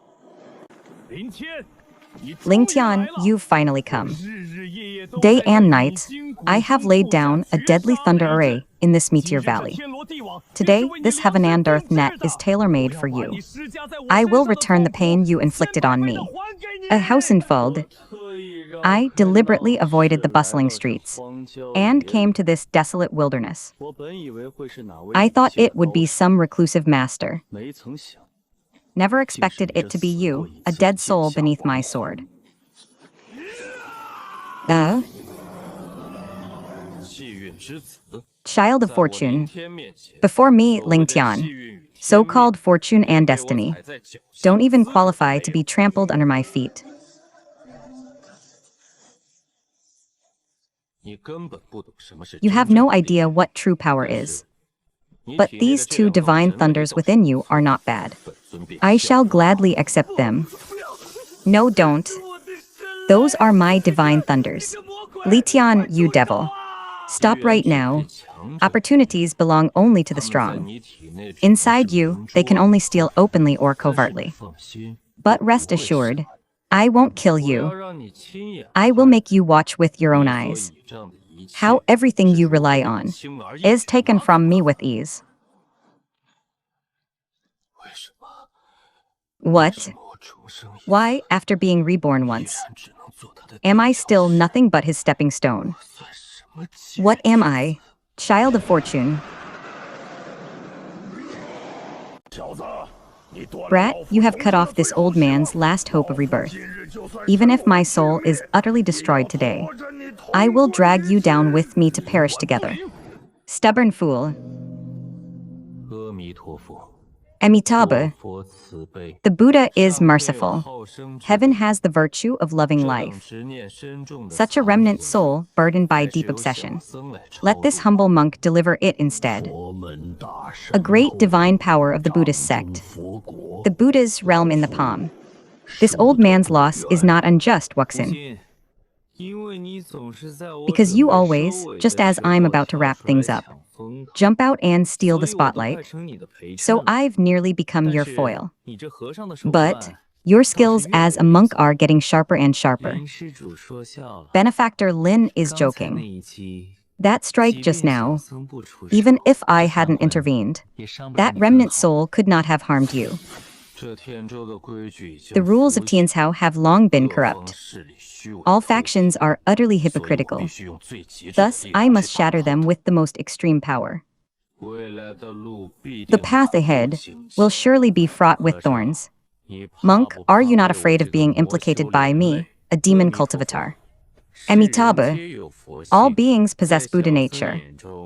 Lingtian, you've finally come. Day and night, I have laid down a deadly thunder array in this meteor valley. Today, this heaven and earth net is tailor-made for you. I will return the pain you inflicted on me. A Hausenfeld. I deliberately avoided the bustling streets and came to this desolate wilderness. I thought it would be some reclusive master. Never expected it to be you, a dead soul beneath my sword. Child of fortune. Before me, Lingtian, so-called fortune and destiny, don't even qualify to be trampled under my feet. You have no idea what true power is. But these two divine thunders within you are not bad. I shall gladly accept them. No, don't. Those are my divine thunders. Li Tian, you devil. Stop right now. Opportunities belong only to the strong. Inside you, they can only steal openly or covertly. But rest assured, I won't kill you. I will make you watch with your own eyes how everything you rely on is taken from me with ease. What? Why, after being reborn once, am I still nothing but his stepping stone? What am I? Child of fortune. Brat, you have cut off this old man's last hope of rebirth. Even if my soul is utterly destroyed today, I will drag you down with me to perish together. Stubborn fool. Amitabha, the Buddha is merciful. Heaven has the virtue of loving life. Such a remnant soul burdened by deep obsession. Let this humble monk deliver it instead. A great divine power of the Buddhist sect. The Buddha's realm in the palm. This old man's loss is not unjust, Wuxin. Because you always, just as I'm about to wrap things up, jump out and steal the spotlight. So I've nearly become your foil. But your skills as a monk are getting sharper and sharper. Benefactor Lin is joking. That strike just now, even if I hadn't intervened, that remnant soul could not have harmed you. The rules of Tianzhao have long been corrupt. All factions are utterly hypocritical. Thus, I must shatter them with the most extreme power. The path ahead will surely be fraught with thorns. Monk, are you not afraid of being implicated by me, a demon cultivator? Amitabha, all beings possess Buddha nature.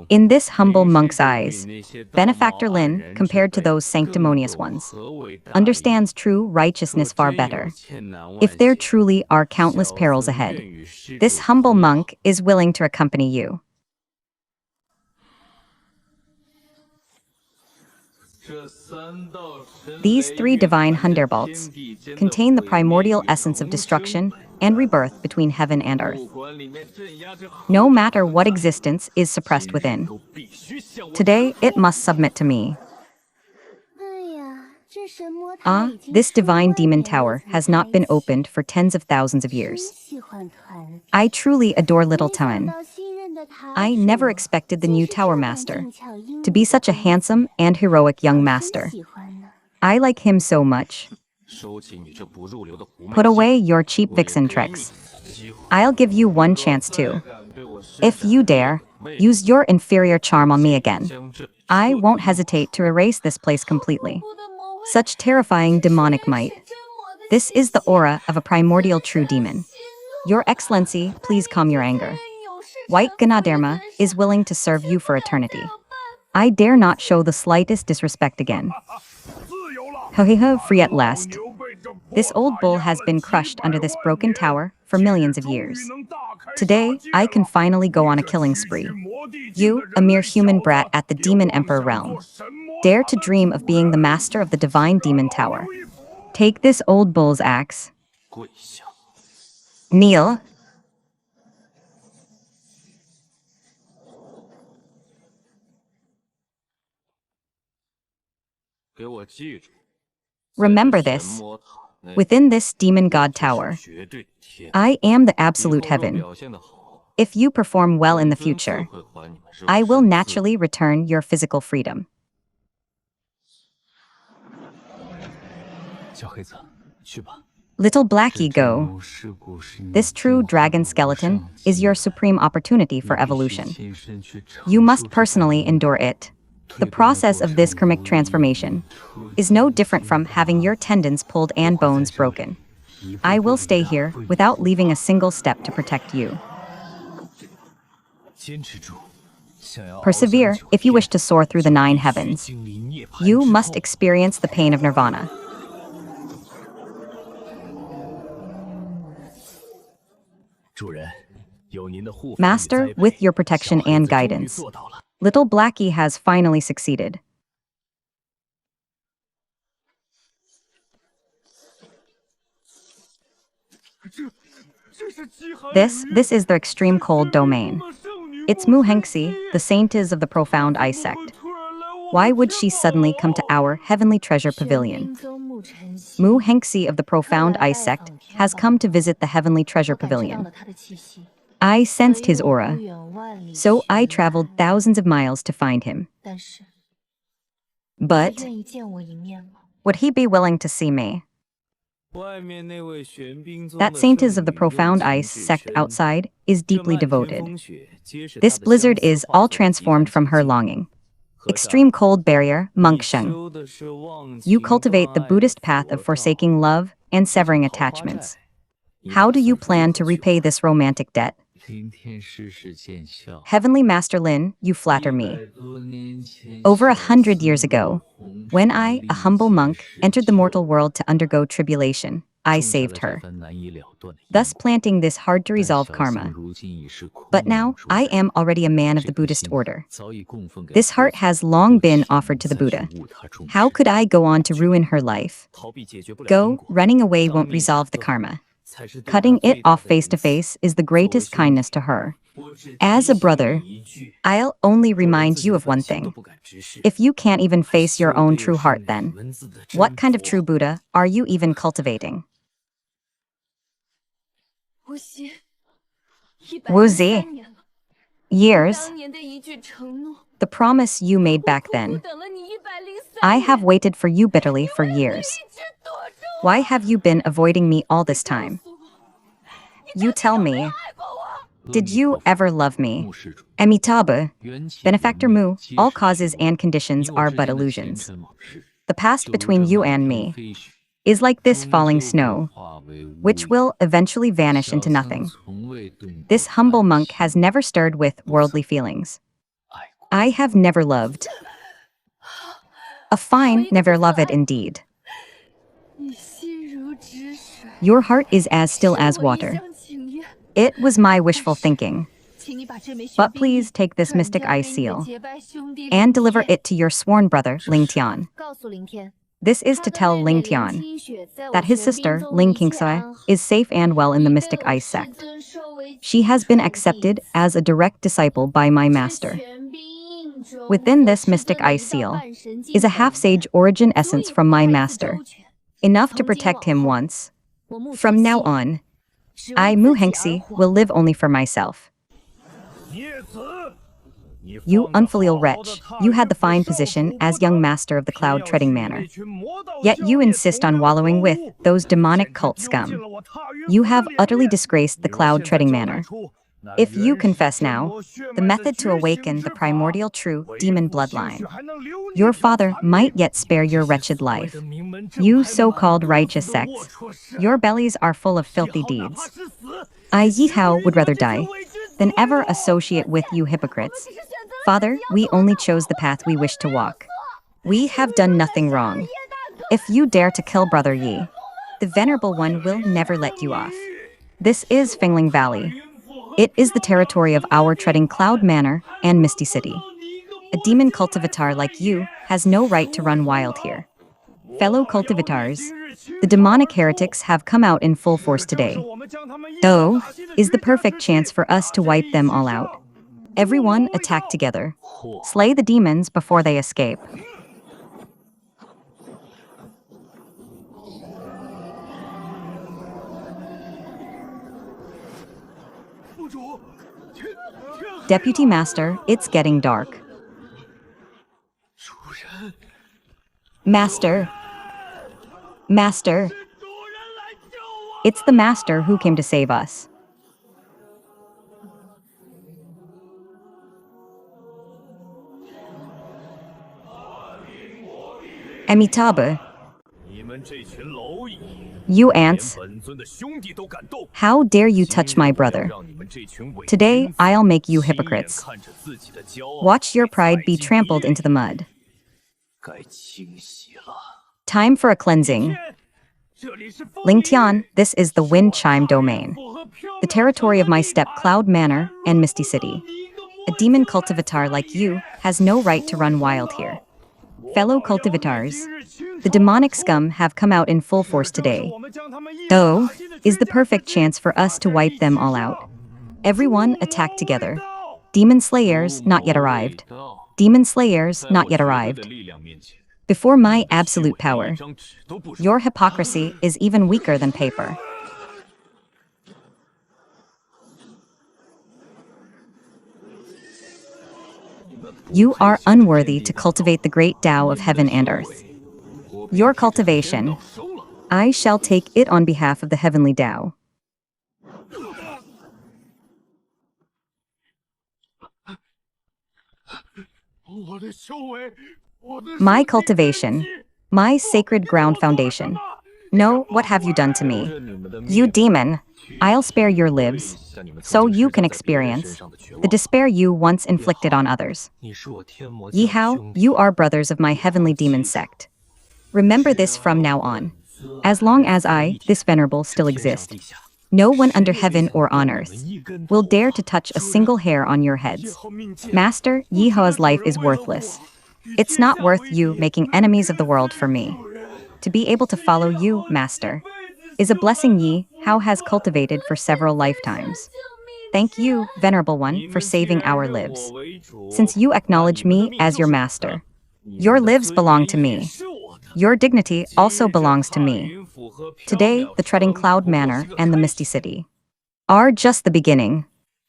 In this humble monk's eyes, Benefactor Lin, compared to those sanctimonious ones, understands true righteousness far better. If there truly are countless perils ahead, this humble monk is willing to accompany you. These three divine Hunderbolts contain the primordial essence of destruction and rebirth between heaven and earth. No matter what existence is suppressed within, today it must submit to me. Ah, this divine demon tower has not been opened for tens of thousands of years. I truly adore Little Tan. I never expected the new tower master to be such a handsome and heroic young master. I like him so much. Put away your cheap vixen tricks. I'll give you one chance too. If you dare, use your inferior charm on me again. I won't hesitate to erase this place completely. Such terrifying demonic might. This is the aura of a primordial true demon. Your Excellency, please calm your anger. White Ganaderma is willing to serve you for eternity. I dare not show the slightest disrespect again. Ho, free at last. This old bull has been crushed under this broken tower for millions of years. Today, I can finally go on a killing spree. You, a mere human brat at the Demon Emperor realm, dare to dream of being the master of the divine demon tower. Take this old bull's axe. Kneel. Remember this. Within this demon god tower, I am the absolute heaven. If you perform well in the future, I will naturally return your physical freedom. Little Blackie, go. This true dragon skeleton is your supreme opportunity for evolution. You must personally endure it. The process of this karmic transformation is no different from having your tendons pulled and bones broken. I will stay here without leaving a single step to protect you. Persevere if you wish to soar through the 9 heavens. You must experience the pain of nirvana. Master, with your protection and guidance, little Blackie has finally succeeded. This is the extreme cold domain. It's Hengxi, the saintess of the profound ice sect. Why would she suddenly come to our heavenly treasure pavilion? Hengxi of the profound ice sect has come to visit the heavenly treasure pavilion. I sensed his aura, so I traveled thousands of miles to find him. But would he be willing to see me? That saintess of the profound ice sect outside is deeply devoted. This blizzard is all transformed from her longing. Extreme cold barrier, monk Sheng. You cultivate the Buddhist path of forsaking love and severing attachments. How do you plan to repay this romantic debt? Heavenly Master Lin, you flatter me. Over 100 years ago, when I, a humble monk, entered the mortal world to undergo tribulation, I saved her, thus planting this hard-to-resolve karma. But now, I am already a man of the Buddhist order. This heart has long been offered to the Buddha. How could I go on to ruin her life? Running away won't resolve the karma. Cutting it off face-to-face is the greatest kindness to her. As a brother, I'll only remind you of one thing. If you can't even face your own true heart then, what kind of true Buddha are you even cultivating? Wuxia. Years. The promise you made back then. I have waited for you bitterly for years. Why have you been avoiding me all this time? You tell me. Did you ever love me? Amitabha, Benefactor Mu, all causes and conditions are but illusions. The past between you and me is like this falling snow, which will eventually vanish into nothing. This humble monk has never stirred with worldly feelings. I have never loved. A fine never loved indeed. Your heart is as still as water. It was my wishful thinking. But please take this mystic ice seal and deliver it to your sworn brother, Ling Tian. This is to tell Ling Tian that his sister, Ling Xianxia, is safe and well in the mystic ice sect. She has been accepted as a direct disciple by my master. Within this mystic ice seal is a half-sage origin essence from my master, enough to protect him once. From now on, I, Hengxi, will live only for myself. You unfilial wretch, you had the fine position as young master of the cloud-treading manor. Yet you insist on wallowing with those demonic cult scum. You have utterly disgraced the cloud-treading manor. If you confess now, the method to awaken the primordial true demon bloodline, your father might yet spare your wretched life. You so-called righteous sects, your bellies are full of filthy deeds. I Yihao would rather die than ever associate with you hypocrites. Father, we only chose the path we wish to walk. We have done nothing wrong. If you dare to kill Brother Yi, the Venerable One will never let you off. This is Fengling Valley. It is the territory of our treading Cloud Manor and Misty City. A demon cultivator like you has no right to run wild here. Fellow cultivators, the demonic heretics have come out in full force today. Dao is the perfect chance for us to wipe them all out. Everyone attack together. Slay the demons before they escape. Deputy Master, it's getting dark. Master. Master. It's the Master who came to save us. Amitabha. You ants! How dare you touch my brother? Today, I'll make you hypocrites. Watch your pride be trampled into the mud. Time for a cleansing. Lingtian, this is the Wind Chime domain, the territory of my step Cloud Manor and Misty City. A demon cultivator like you has no right to run wild here. Fellow cultivators, the demonic scum have come out in full force today. Dao is the perfect chance for us to wipe them all out. Everyone attack together. Demon slayers not yet arrived. Demon slayers not yet arrived. Before my absolute power, your hypocrisy is even weaker than paper. You are unworthy to cultivate the great Dao of heaven and earth. Your cultivation, I shall take it on behalf of the heavenly Dao. My cultivation, my sacred ground foundation. No, what have you done to me? You demon, I'll spare your lives, so you can experience the despair you once inflicted on others. Yihao, you are brothers of my heavenly demon sect. Remember this from now on. As long as I, this venerable, still exist, no one under heaven or on earth will dare to touch a single hair on your heads. Master, Yihao's life is worthless. It's not worth you making enemies of the world for me. To be able to follow you, Master, is a blessing Yi Hao has cultivated for several lifetimes. Thank you, Venerable One, for saving our lives. Since you acknowledge me as your master, your lives belong to me. Your dignity also belongs to me. Today, the Treading Cloud Manor and the Misty City are just the beginning.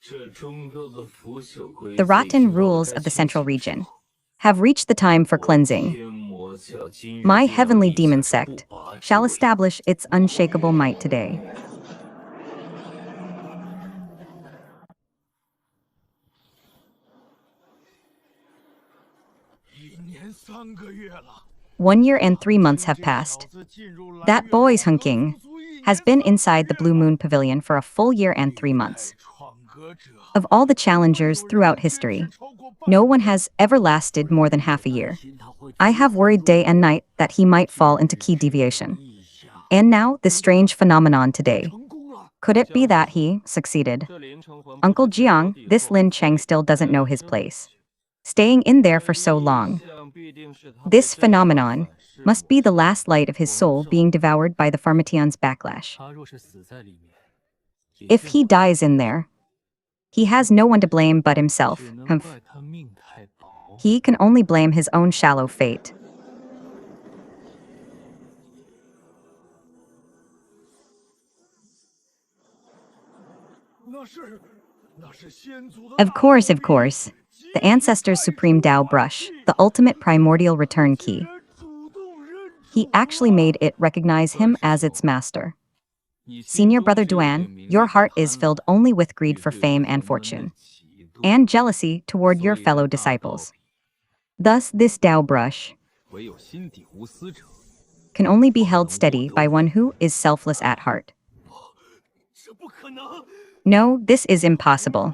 The rotten rules of the central region have reached the time for cleansing. My heavenly demon sect shall establish its unshakable might today. One year and 3 months have passed. That boy's hunking has been inside the Blue Moon Pavilion for a full year and 3 months. Of all the challengers throughout history, no one has ever lasted more than half a year. I have worried day and night that he might fall into key deviation. And now, this strange phenomenon today. Could it be that he succeeded? Uncle Jiang, this Lin Cheng still doesn't know his place. Staying in there for so long. This phenomenon must be the last light of his soul being devoured by the Pharmatian's backlash. If he dies in there, he has no one to blame but himself. Humph. He can only blame his own shallow fate. Of course. The ancestors' supreme Dao brush, the ultimate primordial return key. He actually made it recognize him as its master. Senior brother Duan, your heart is filled only with greed for fame and fortune, and jealousy toward your fellow disciples. Thus, this Dao brush can only be held steady by one who is selfless at heart. No, this is impossible.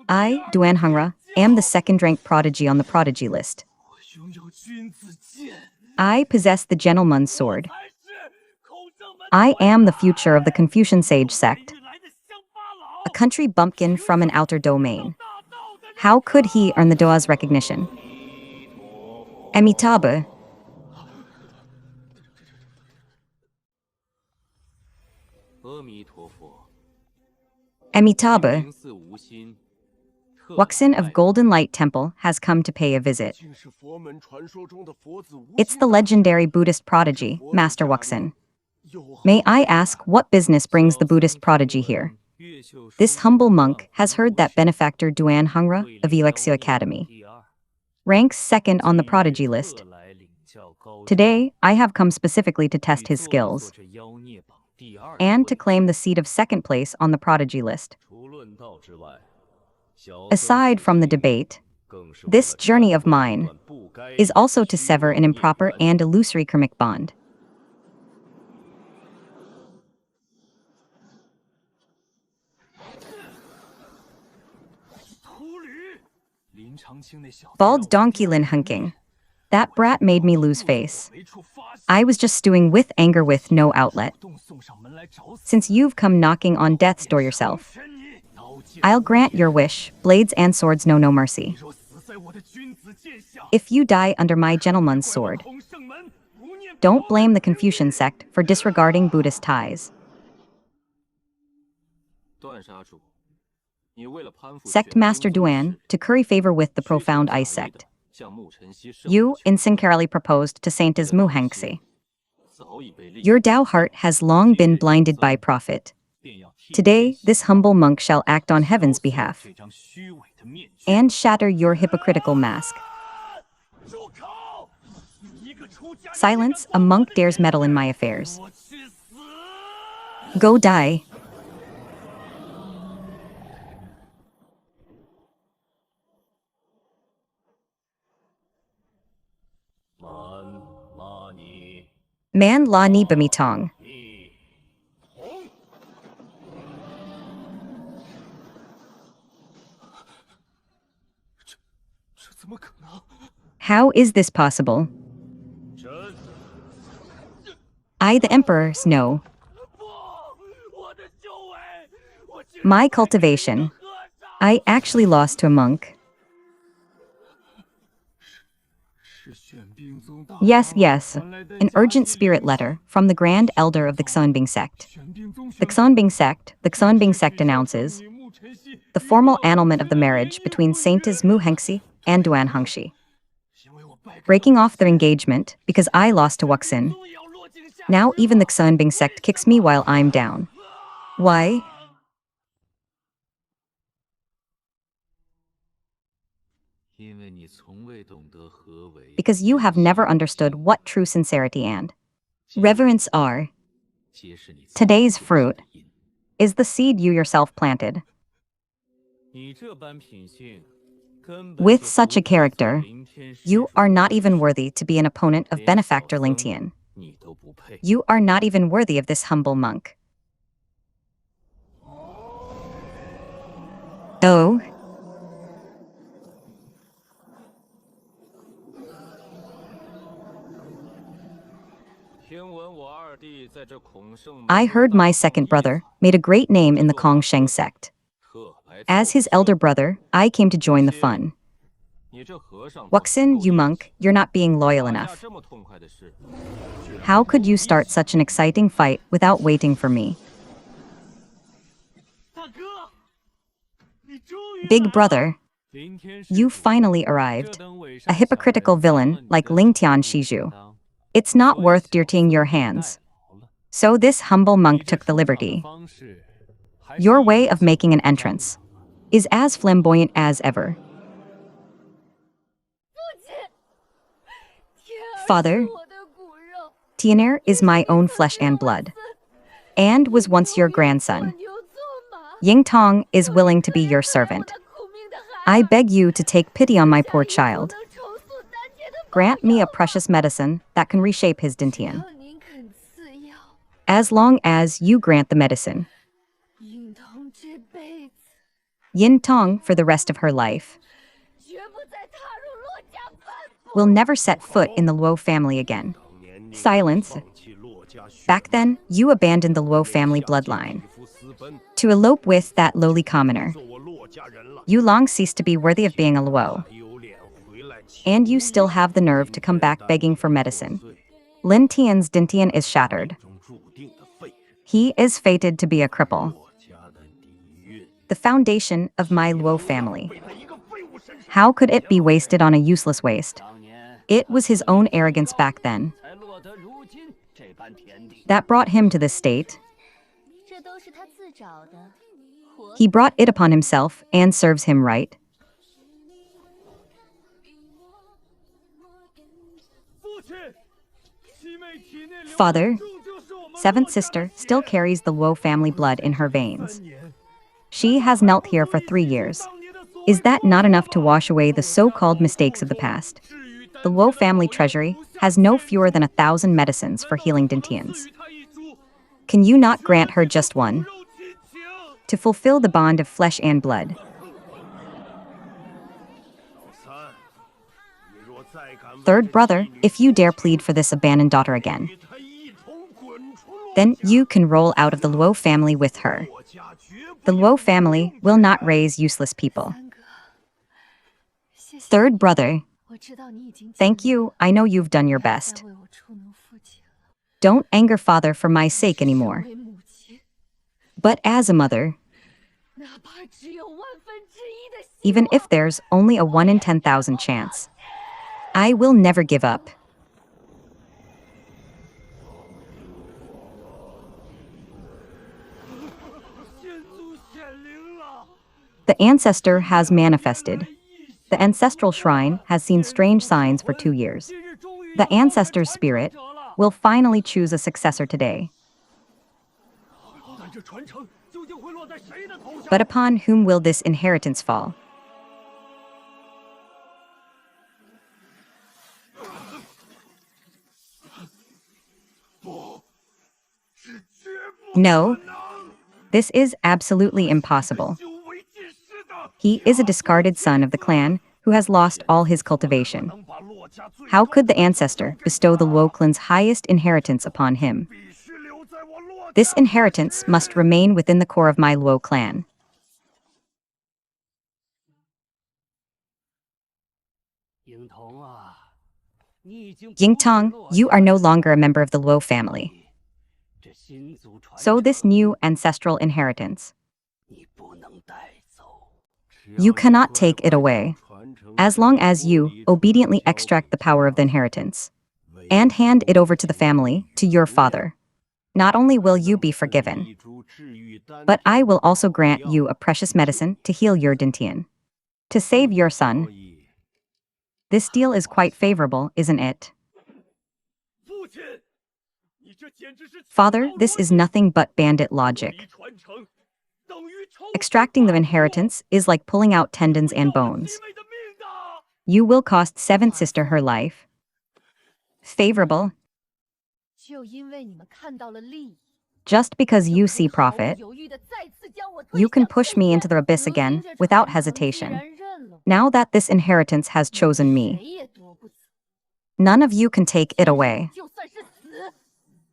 I, Duan Hongre, am the second-ranked prodigy on the prodigy list. I possess the gentleman's sword. I am the future of the Confucian sage sect. A country bumpkin from an outer domain. How could he earn the Dao's recognition? Amitabha. Amitabha. Wuxia of Golden Light Temple has come to pay a visit. It's the legendary Buddhist prodigy, Master Wuxia. May I ask what business brings the Buddhist prodigy here? This humble monk has heard that benefactor Duan Hongre of Xianxia Academy ranks second on the prodigy list. Today, I have come specifically to test his skills and to claim the seat of second place on the prodigy list. Aside from the debate, this journey of mine is also to sever an improper and illusory karmic bond. Bald donkey Lin hunking. That brat made me lose face. I was just stewing with anger with no outlet. Since you've come knocking on death's door yourself, I'll grant your wish, blades and swords know no mercy. If you die under my gentleman's sword, don't blame the Confucian sect for disregarding Buddhist ties. Sect Master Duan, to curry favor with the profound ice sect. You insincerely proposed to Saint Mu Hengxi. Your Tao heart has long been blinded by profit. Today, this humble monk shall act on heaven's behalf and shatter your hypocritical mask. Silence, a monk dares meddle in my affairs. Go die. Man la ni bamitong. How is this possible? I, the emperor's no. My cultivation. I actually lost to a monk. Yes, an urgent spirit letter from the Grand Elder of the Xuanbing Sect. The Xuanbing Sect announces the formal annulment of the marriage between Saint Mu Hengxi and Duan Hengxi. Breaking off their engagement because I lost to Wuxia. Now even the Xuanbing Sect kicks me while I'm down. Why? Because you have never understood what true sincerity and reverence are. Today's fruit is the seed you yourself planted. With such a character, you are not even worthy to be an opponent of benefactor Ling Tian. You are not even worthy of this humble monk. Oh. I heard my second brother made a great name in the Kongsheng sect. As his elder brother, I came to join the fun. Wuxia, you monk, you're not being loyal enough. How could you start such an exciting fight without waiting for me? Big brother, you finally arrived. A hypocritical villain like Ling Tian Shizhu. It's not worth dirtying your hands. So this humble monk took the liberty. Your way of making an entrance is as flamboyant as ever. Father, Tianer is my own flesh and blood, and was once your grandson. Ying Tong is willing to be your servant. I beg you to take pity on my poor child. Grant me a precious medicine that can reshape his Dintian. As long as you grant the medicine, Yin Tong, for the rest of her life, will never set foot in the Luo family again. Silence. Back then, you abandoned the Luo family bloodline to elope with that lowly commoner. You long ceased to be worthy of being a Luo. And you still have the nerve to come back begging for medicine. Lin Tian's Dintian is shattered. He is fated to be a cripple. The foundation of my Luo family. How could it be wasted on a useless waste? It was his own arrogance back then that brought him to this state. He brought it upon himself and serves him right. Father, seventh sister still carries the Luo family blood in her veins. She has knelt here for 3 years. Is that not enough to wash away the so-called mistakes of the past? The Luo family treasury has no fewer than 1,000 medicines for healing Dintians. Can you not grant her just one? To fulfill the bond of flesh and blood. Third brother, if you dare plead for this abandoned daughter again, then you can roll out of the Luo family with her. The Luo family will not raise useless people. Third brother, thank you, I know you've done your best. Don't anger father for my sake anymore. But as a mother, even if there's only a 1 in 10,000 chance, I will never give up. The ancestor has manifested. The ancestral shrine has seen strange signs for 2 years. The ancestor's spirit will finally choose a successor today. But upon whom will this inheritance fall? No, this is absolutely impossible. He is a discarded son of the clan who has lost all his cultivation. How could the ancestor bestow the Luo clan's highest inheritance upon him? This inheritance must remain within the core of my Luo clan. Yingtong, you are no longer a member of the Luo family. So this new ancestral inheritance, you cannot take it away, as long as you obediently extract the power of the inheritance and hand it over to the family, to your father. Not only will you be forgiven, but I will also grant you a precious medicine to heal your Dintian, to save your son. This deal is quite favorable, isn't it? Father, this is nothing but bandit logic. Extracting the inheritance is like pulling out tendons and bones. You will cost 7th sister her life. Favorable. Just because you see profit, you can push me into the abyss again without hesitation. Now that this inheritance has chosen me, none of you can take it away.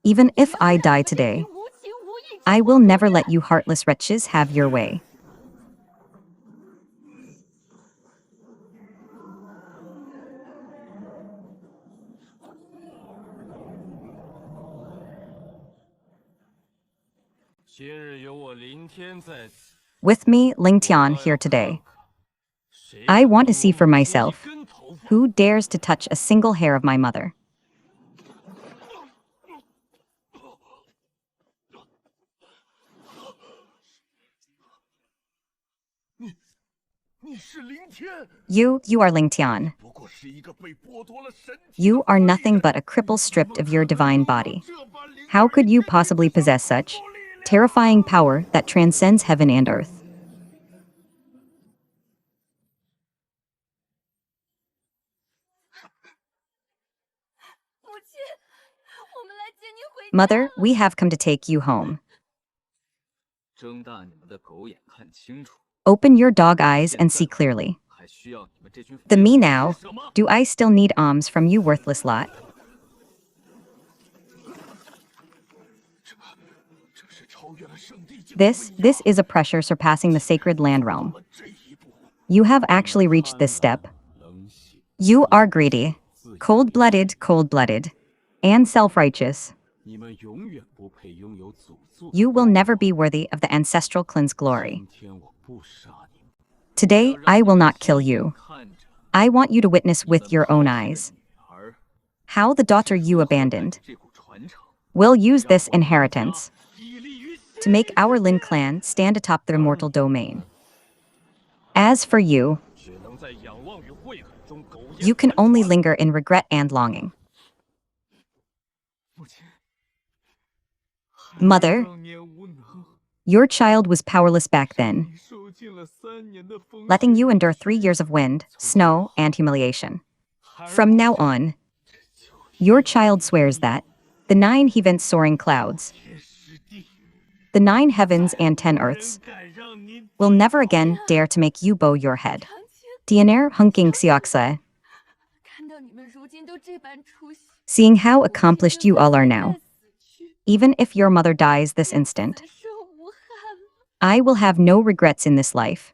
Even if I die today, I will never let you heartless wretches have your way. With me, Ling Tian, here today. I want to see for myself who dares to touch a single hair of my mother. You are Ling Tian. You are nothing but a cripple stripped of your divine body. How could you possibly possess such terrifying power that transcends heaven and earth? Mother, we have come to take you home. Open your dog eyes and see clearly. The me now, do I still need alms from you worthless lot? This is a pressure surpassing the sacred land realm. You have actually reached this step. You are greedy, cold-blooded, and self-righteous. You will never be worthy of the ancestral clan's glory. Today, I will not kill you. I want you to witness with your own eyes how the daughter you abandoned will use this inheritance to make our Lin clan stand atop the immortal domain. As for you, you can only linger in regret and longing. Mother, your child was powerless back then, letting you endure 3 years of wind, snow, and humiliation. From now on, your child swears that the 9 heavens soaring clouds, the 9 heavens and 10 earths, will never again dare to make you bow your head. Diener hunking Xianxia. Seeing how accomplished you all are now, even if your mother dies this instant, I will have no regrets in this life.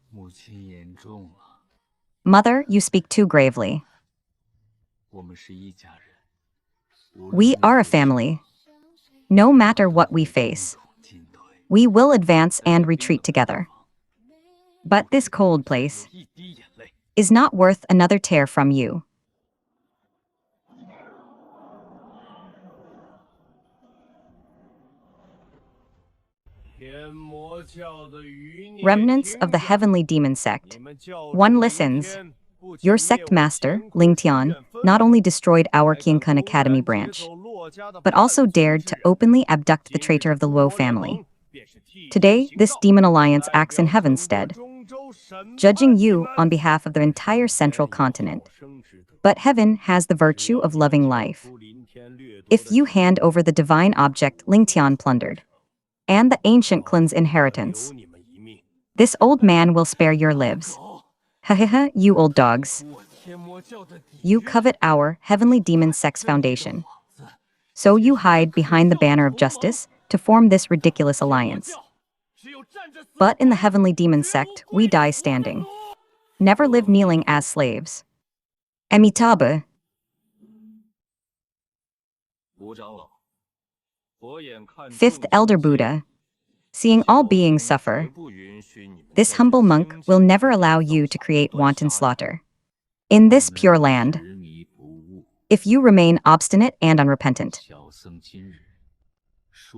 Mother, you speak too gravely. We are a family. No matter what we face, we will advance and retreat together. But this cold place is not worth another tear from you. Remnants of the heavenly demon sect. One listens. Your sect master, Lingtian, not only destroyed our Qiankun Academy branch, but also dared to openly abduct the traitor of the Luo family. Today, this demon alliance acts in heaven's stead, judging you on behalf of the entire central continent. But heaven has the virtue of loving life. If you hand over the divine object Lingtian plundered, and the ancient clan's inheritance, this old man will spare your lives. Ha, you old dogs. You covet our heavenly demon sect's foundation. So you hide behind the banner of justice to form this ridiculous alliance. But in the heavenly demon sect, we die standing. Never live kneeling as slaves. Amitabha. Fifth Elder Buddha. Seeing all beings suffer, this humble monk will never allow you to create wanton slaughter. In this pure land, if you remain obstinate and unrepentant,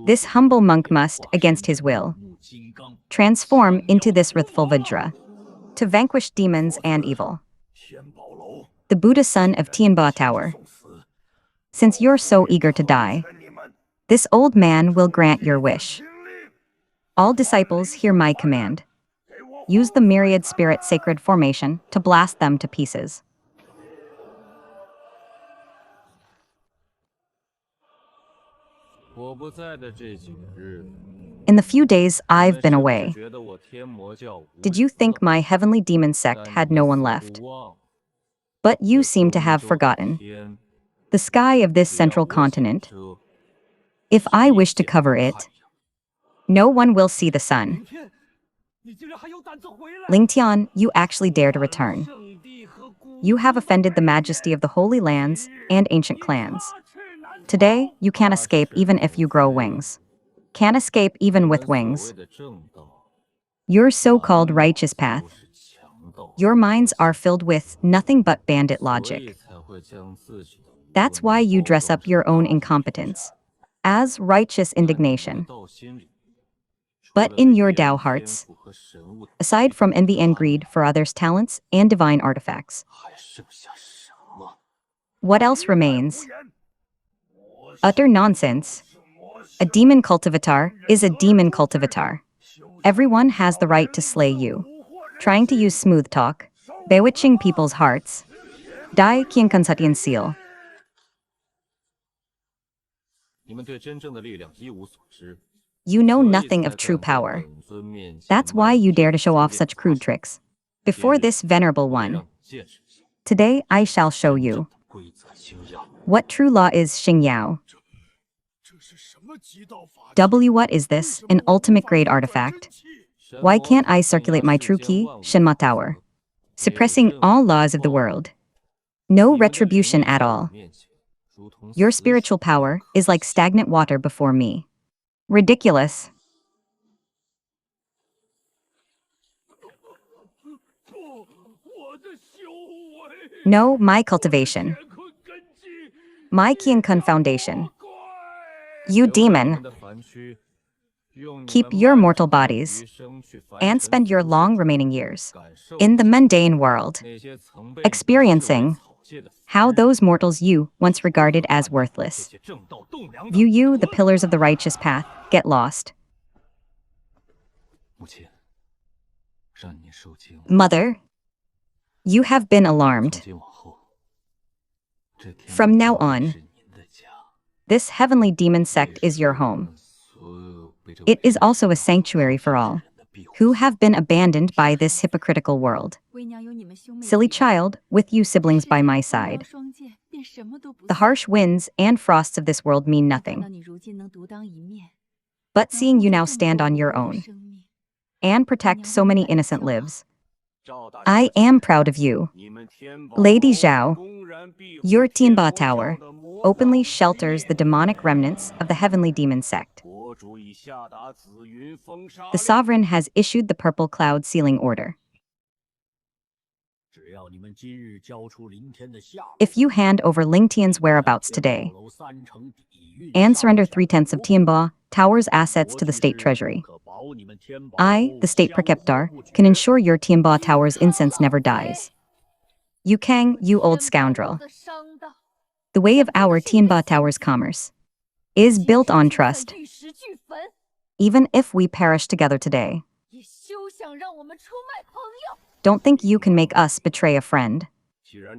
this humble monk must, against his will, transform into this wrathful Vajra to vanquish demons and evil. The Buddha son of Tianba Tower. Since you're so eager to die, this old man will grant your wish. All disciples hear my command. Use the myriad spirit sacred formation to blast them to pieces. In the few days I've been away, did you think my heavenly demon sect had no one left? But you seem to have forgotten the sky of this central continent. If I wish to cover it, no one will see the sun. Lingtian, you actually dare to return. You have offended the majesty of the holy lands and ancient clans. Today, you can't escape even if you grow wings. Can't escape even with wings. Your so-called righteous path. Your minds are filled with nothing but bandit logic. That's why you dress up your own incompetence as righteous indignation. But in your Dao hearts, aside from envy and greed for others' talents and divine artifacts, what else remains? Utter nonsense. A demon cultivator is a demon cultivator. Everyone has the right to slay you. Trying to use smooth talk, bewitching people's hearts. Dai Qiankun Satian seal. You know nothing of true power. That's why you dare to show off such crude tricks before this venerable one. Today I shall show you what true law is. Xianxia. What is this? An ultimate grade artifact? Why can't I circulate my true key, Shenma Tower? Suppressing all laws of the world. No retribution at all. Your spiritual power is like stagnant water before me. Ridiculous. No, my cultivation. My Qiankun foundation. You demon. Keep your mortal bodies and spend your long remaining years in the mundane world, experiencing how those mortals you once regarded as worthless view you, the pillars of the righteous path, get lost. Mother, you have been alarmed. From now on, this heavenly demon sect is your home. It is also a sanctuary for all who have been abandoned by this hypocritical world. Silly child, with you siblings by my side, The harsh winds and frosts of this world mean nothing. But seeing you now stand on your own and protect so many innocent lives, I am proud of you. Lady Zhao, your Tianba Tower openly shelters the demonic remnants of the heavenly demon sect. The sovereign has issued the purple cloud sealing order. If you hand over Ling Tian's whereabouts today and surrender 3/10 of Tianba Tower's assets to the state treasury, I, the state preceptor, can ensure your Tianba Tower's incense never dies. Yu Kang, you old scoundrel. The way of our Tianba Tower's commerce is built on trust. Even if we perish together today, don't think you can make us betray a friend.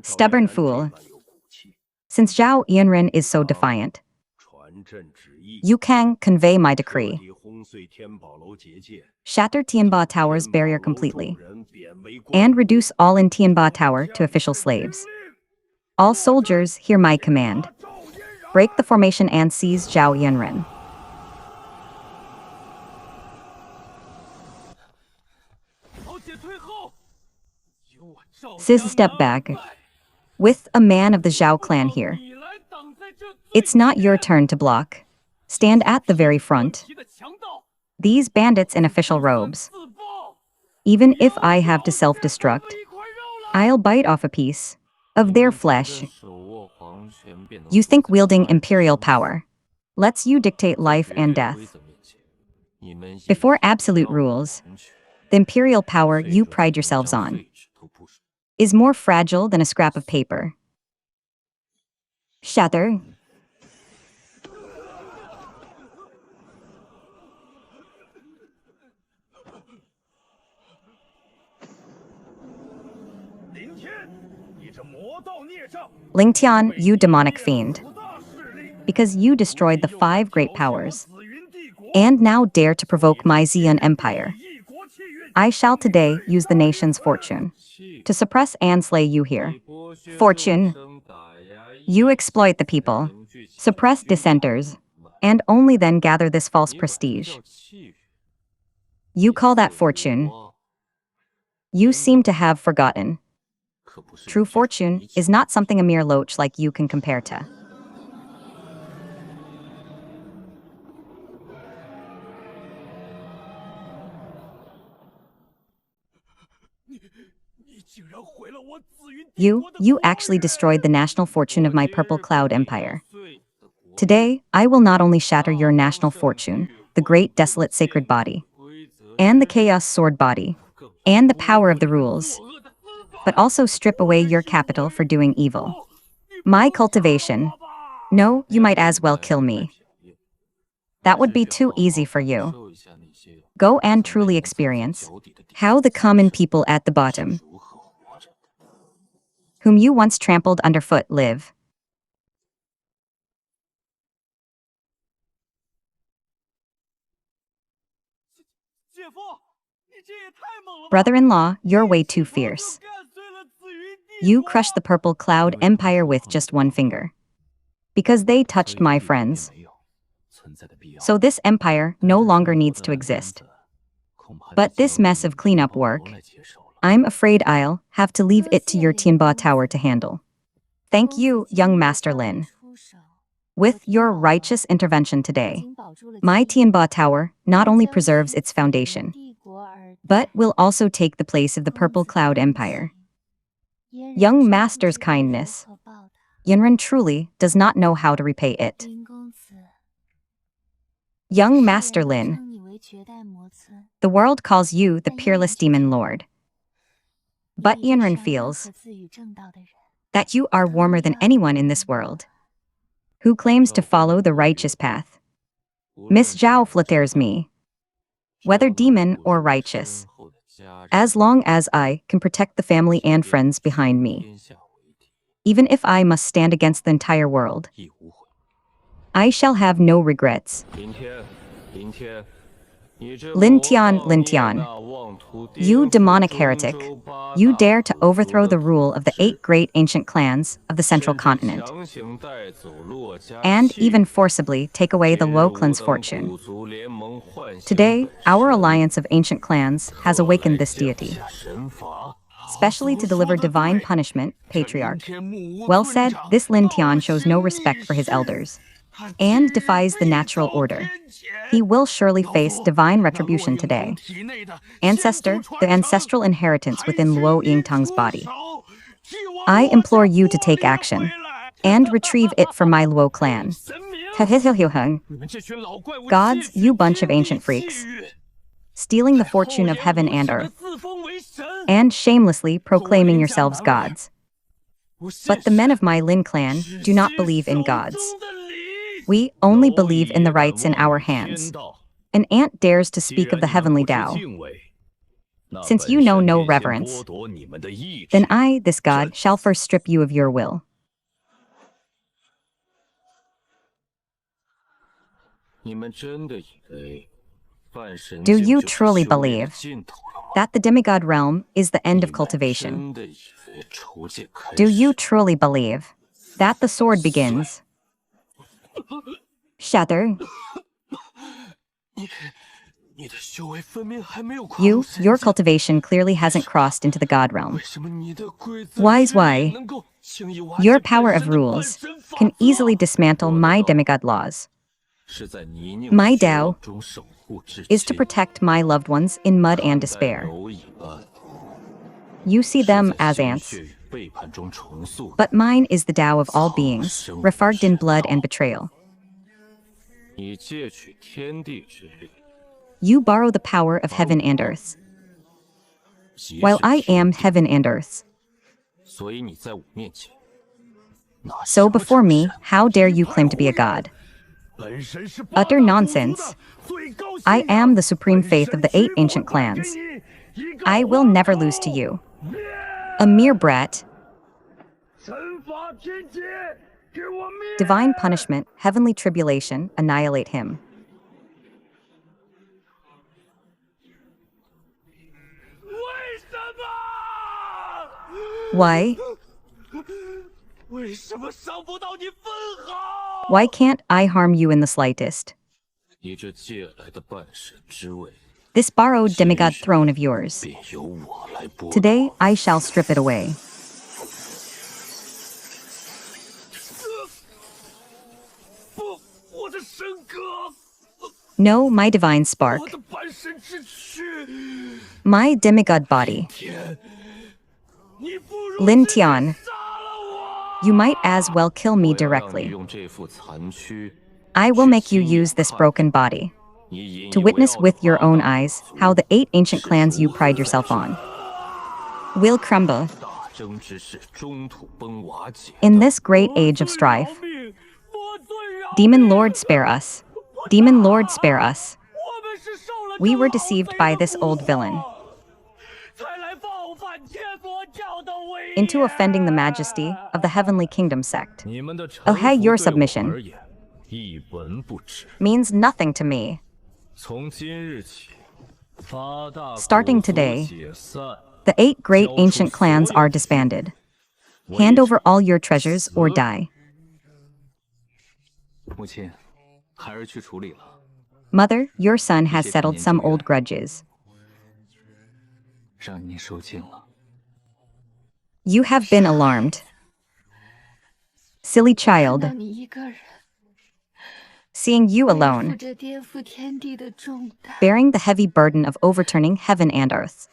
Stubborn fool. Since Zhao Yanren is so defiant, you can convey my decree. Shatter Tianba Tower's barrier completely and reduce all in Tianba Tower to official slaves. All soldiers hear my command. Break the formation and seize Zhao Yanren. Sis, step back. With a man of the Zhao clan here. It's not your turn to block. Stand at the very front. These bandits in official robes. Even if I have to self-destruct, I'll bite off a piece of their flesh. You think wielding imperial power lets you dictate life and death. Before absolute rules, the imperial power you pride yourselves on is more fragile than a scrap of paper. Shatter. Ling Tian, you demonic fiend. Because you destroyed the 5 great powers, and now dare to provoke my Xian Empire, I shall today use the nation's fortune to suppress and slay you here. Fortune. You exploit the people, suppress dissenters, and only then gather this false prestige. You call that fortune? You seem to have forgotten. True fortune is not something a mere loach like you can compare to. You actually destroyed the national fortune of my Purple Cloud Empire. Today, I will not only shatter your national fortune, the great desolate sacred body, and the chaos sword body, and the power of the rules, but also strip away your capital for doing evil. My cultivation. No, you might as well kill me. That would be too easy for you. Go and truly experience how the common people at the bottom, whom you once trampled underfoot, live. Brother-in-law, you're way too fierce. You crushed the Purple Cloud Empire with just one finger. Because they touched my friends. So this empire no longer needs to exist. But this mess of cleanup work, I'm afraid I'll have to leave it to your Tianba Tower to handle. Thank you, young Master Lin. With your righteous intervention today, my Tianba Tower not only preserves its foundation, but will also take the place of the Purple Cloud Empire. Young Master's kindness, Yanren truly does not know how to repay it. Young Master Lin, the world calls you the peerless demon lord. But Yanren feels that you are warmer than anyone in this world who claims to follow the righteous path. Miss Zhao flatters me, whether demon or righteous, as long as I can protect the family and friends behind me. Even if I must stand against the entire world, I shall have no regrets. Lin Tian, Lin Tian. You demonic heretic. You dare to overthrow the rule of the 8 great ancient clans of the central continent, and even forcibly take away the Luo clan's fortune. Today, our alliance of ancient clans has awakened this deity, specially to deliver divine punishment, patriarch. Well said, this Lin Tian shows no respect for his elders and defies the natural order. He will surely face divine retribution today. Ancestor, the ancestral inheritance within Luo Yingtang's body. I implore you to take action and retrieve it from my Luo clan. Gods, you bunch of ancient freaks, stealing the fortune of heaven and earth, and shamelessly proclaiming yourselves gods. But the men of my Lin clan do not believe in gods. We only believe in the rights in our hands. An ant dares to speak of the heavenly Dao. Since you know no reverence, then I, this god, shall first strip you of your will. Do you truly believe that the demigod realm is the end of cultivation? Do you truly believe that the sword begins? Shatter. Your cultivation clearly hasn't crossed into the god realm. Why? Your power of rules can easily dismantle my demigod laws. My Dao is to protect my loved ones in mud and despair. You see them as ants, but mine is the Dao of all beings, refarged in blood and betrayal. You borrow the power of heaven and earth, while I am heaven and earth. So before me, how dare you claim to be a god? Utter nonsense. I am the supreme faith of the 8 ancient clans. I will never lose to you. A mere brat. Divine punishment, heavenly tribulation, annihilate him. Why? Why can't I harm you in the slightest? This borrowed demigod throne of yours. Today I shall strip it away. No, my divine spark. My demigod body. Lin Tian, you might as well kill me directly. I will make you use this broken body to witness with your own eyes how the 8 ancient clans you pride yourself on will crumble. In this great age of strife, Demon Lord, spare us. Demon Lord, spare us. We were deceived by this old villain into offending the majesty of the heavenly kingdom sect. Oh hey, your submission means nothing to me. Starting today, the 8 great ancient clans are disbanded. Hand over all your treasures or die. Mother, your son has settled some old grudges. You have been alarmed. Silly child. Seeing you alone, bearing the heavy burden of overturning heaven and earth.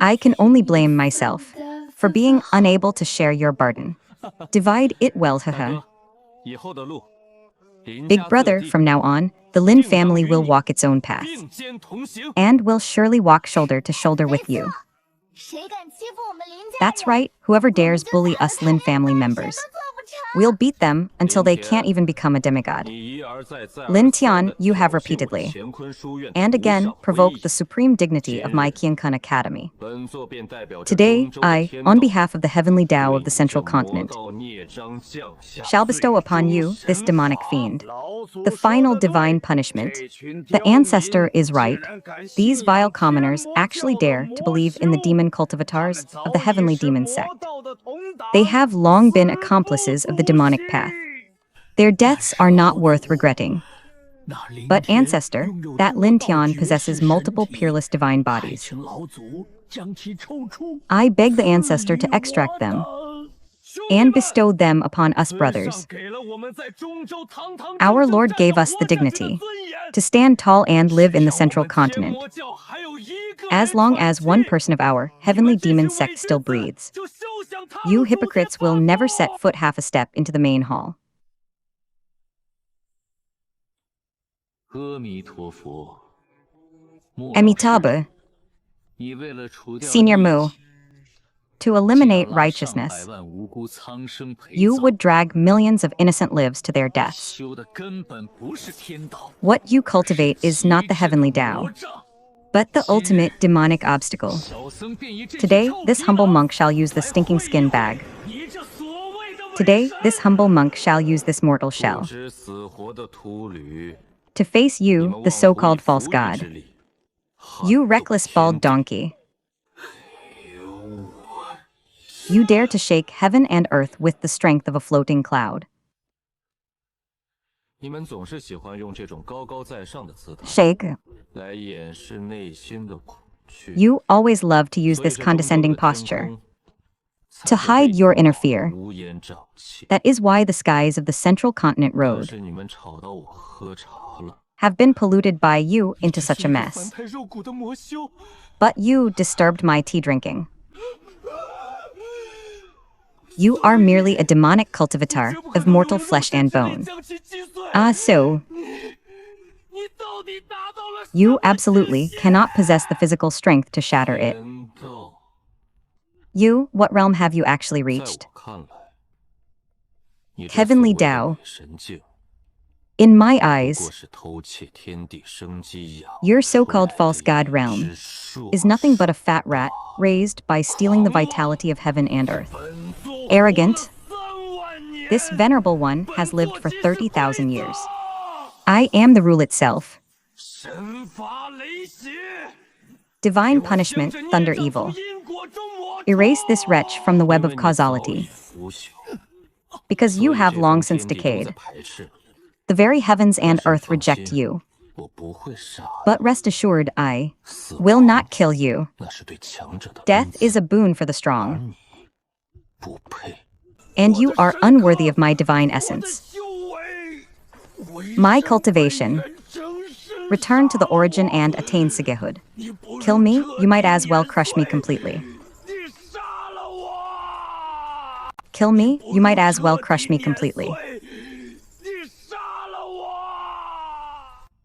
I can only blame myself for being unable to share your burden. Divide it well, haha. Big brother, from now on, the Lin family will walk its own path, and will surely walk shoulder to shoulder with you. That's right, whoever dares bully us Lin family members We'll beat them until they can't even become a demigod. Lin Tian, you have repeatedly and again provoked the supreme dignity of my Qiankun Academy. Today, I, on behalf of the heavenly Dao of the Central Continent, shall bestow upon you this demonic fiend the final divine punishment. The ancestor is right. These vile commoners actually dare to believe in the demon cultivators of the heavenly demon sect. They have long been accomplices of the demonic path. Their deaths are not worth regretting. But ancestor, that Lin Tian possesses multiple peerless divine bodies. I beg the ancestor to extract them and bestow them upon us brothers. Our Lord gave us the dignity to stand tall and live in the Central Continent. As long as one person of our heavenly demon sect still breathes, you hypocrites will never set foot half a step into the main hall. Amitabha, Senior Mu, to eliminate righteousness, you would drag millions of innocent lives to their deaths. What you cultivate is not the heavenly Tao, but the ultimate demonic obstacle. Today, this humble monk shall use the stinking skin bag. Today, this humble monk shall use this mortal shell to face you, the so-called false god. You reckless bald donkey. You dare to shake heaven and earth with the strength of a floating cloud. Shake. You always love to use this condescending posture to hide your inner fear. That is why the skies of the Central Continent Road have been polluted by you into such a mess. But you disturbed my tea drinking. You are merely a demonic cultivator of mortal flesh and bone. So you absolutely cannot possess the physical strength to shatter it. You, what realm have you actually reached? Heavenly Tao. In my eyes, your so-called false god realm is nothing but a fat rat raised by stealing the vitality of heaven and earth. Arrogant. This venerable one has lived for 30,000 years. I am the rule itself. Divine punishment, thunder evil. Erase this wretch from the web of causality, because you have long since decayed. The very heavens and earth reject you. But rest assured, I will not kill you. Death is a boon for the strong. And you are unworthy of my divine essence. My cultivation. Return to the origin and attain Sigehud. Kill me, you might as well crush me completely. Kill me, you might as well crush me completely.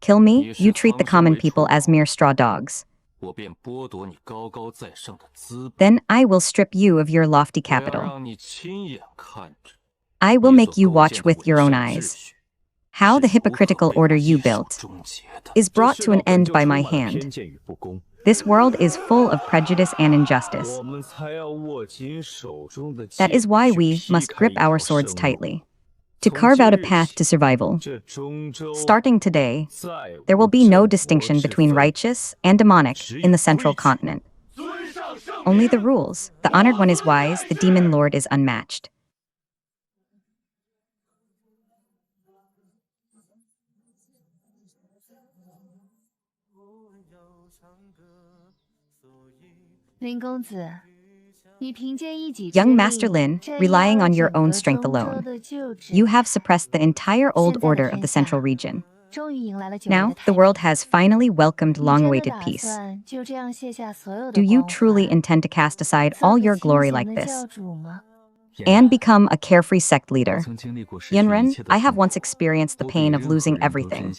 Kill me, you treat the common people as mere straw dogs. Then I will strip you of your lofty capital. I will make you watch with your own eyes how the hypocritical order you built is brought to an end by my hand. This world is full of prejudice and injustice. That is why we must grip our swords tightly to carve out a path to survival. Starting today, there will be no distinction between righteous and demonic in the Central Continent. Only the rules. The honored one is wise, the demon lord is unmatched. Young Master Lin, relying on your own strength alone, you have suppressed the entire old order of the Central region. Now, the world has finally welcomed long-awaited peace. Do you truly intend to cast aside all your glory like this and become a carefree sect leader? Yunren, I have once experienced the pain of losing everything.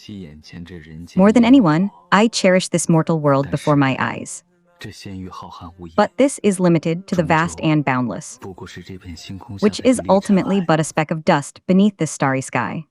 More than anyone, I cherish this mortal world before my eyes. But this is limited to the vast and boundless, which is ultimately but a speck of dust beneath this starry sky.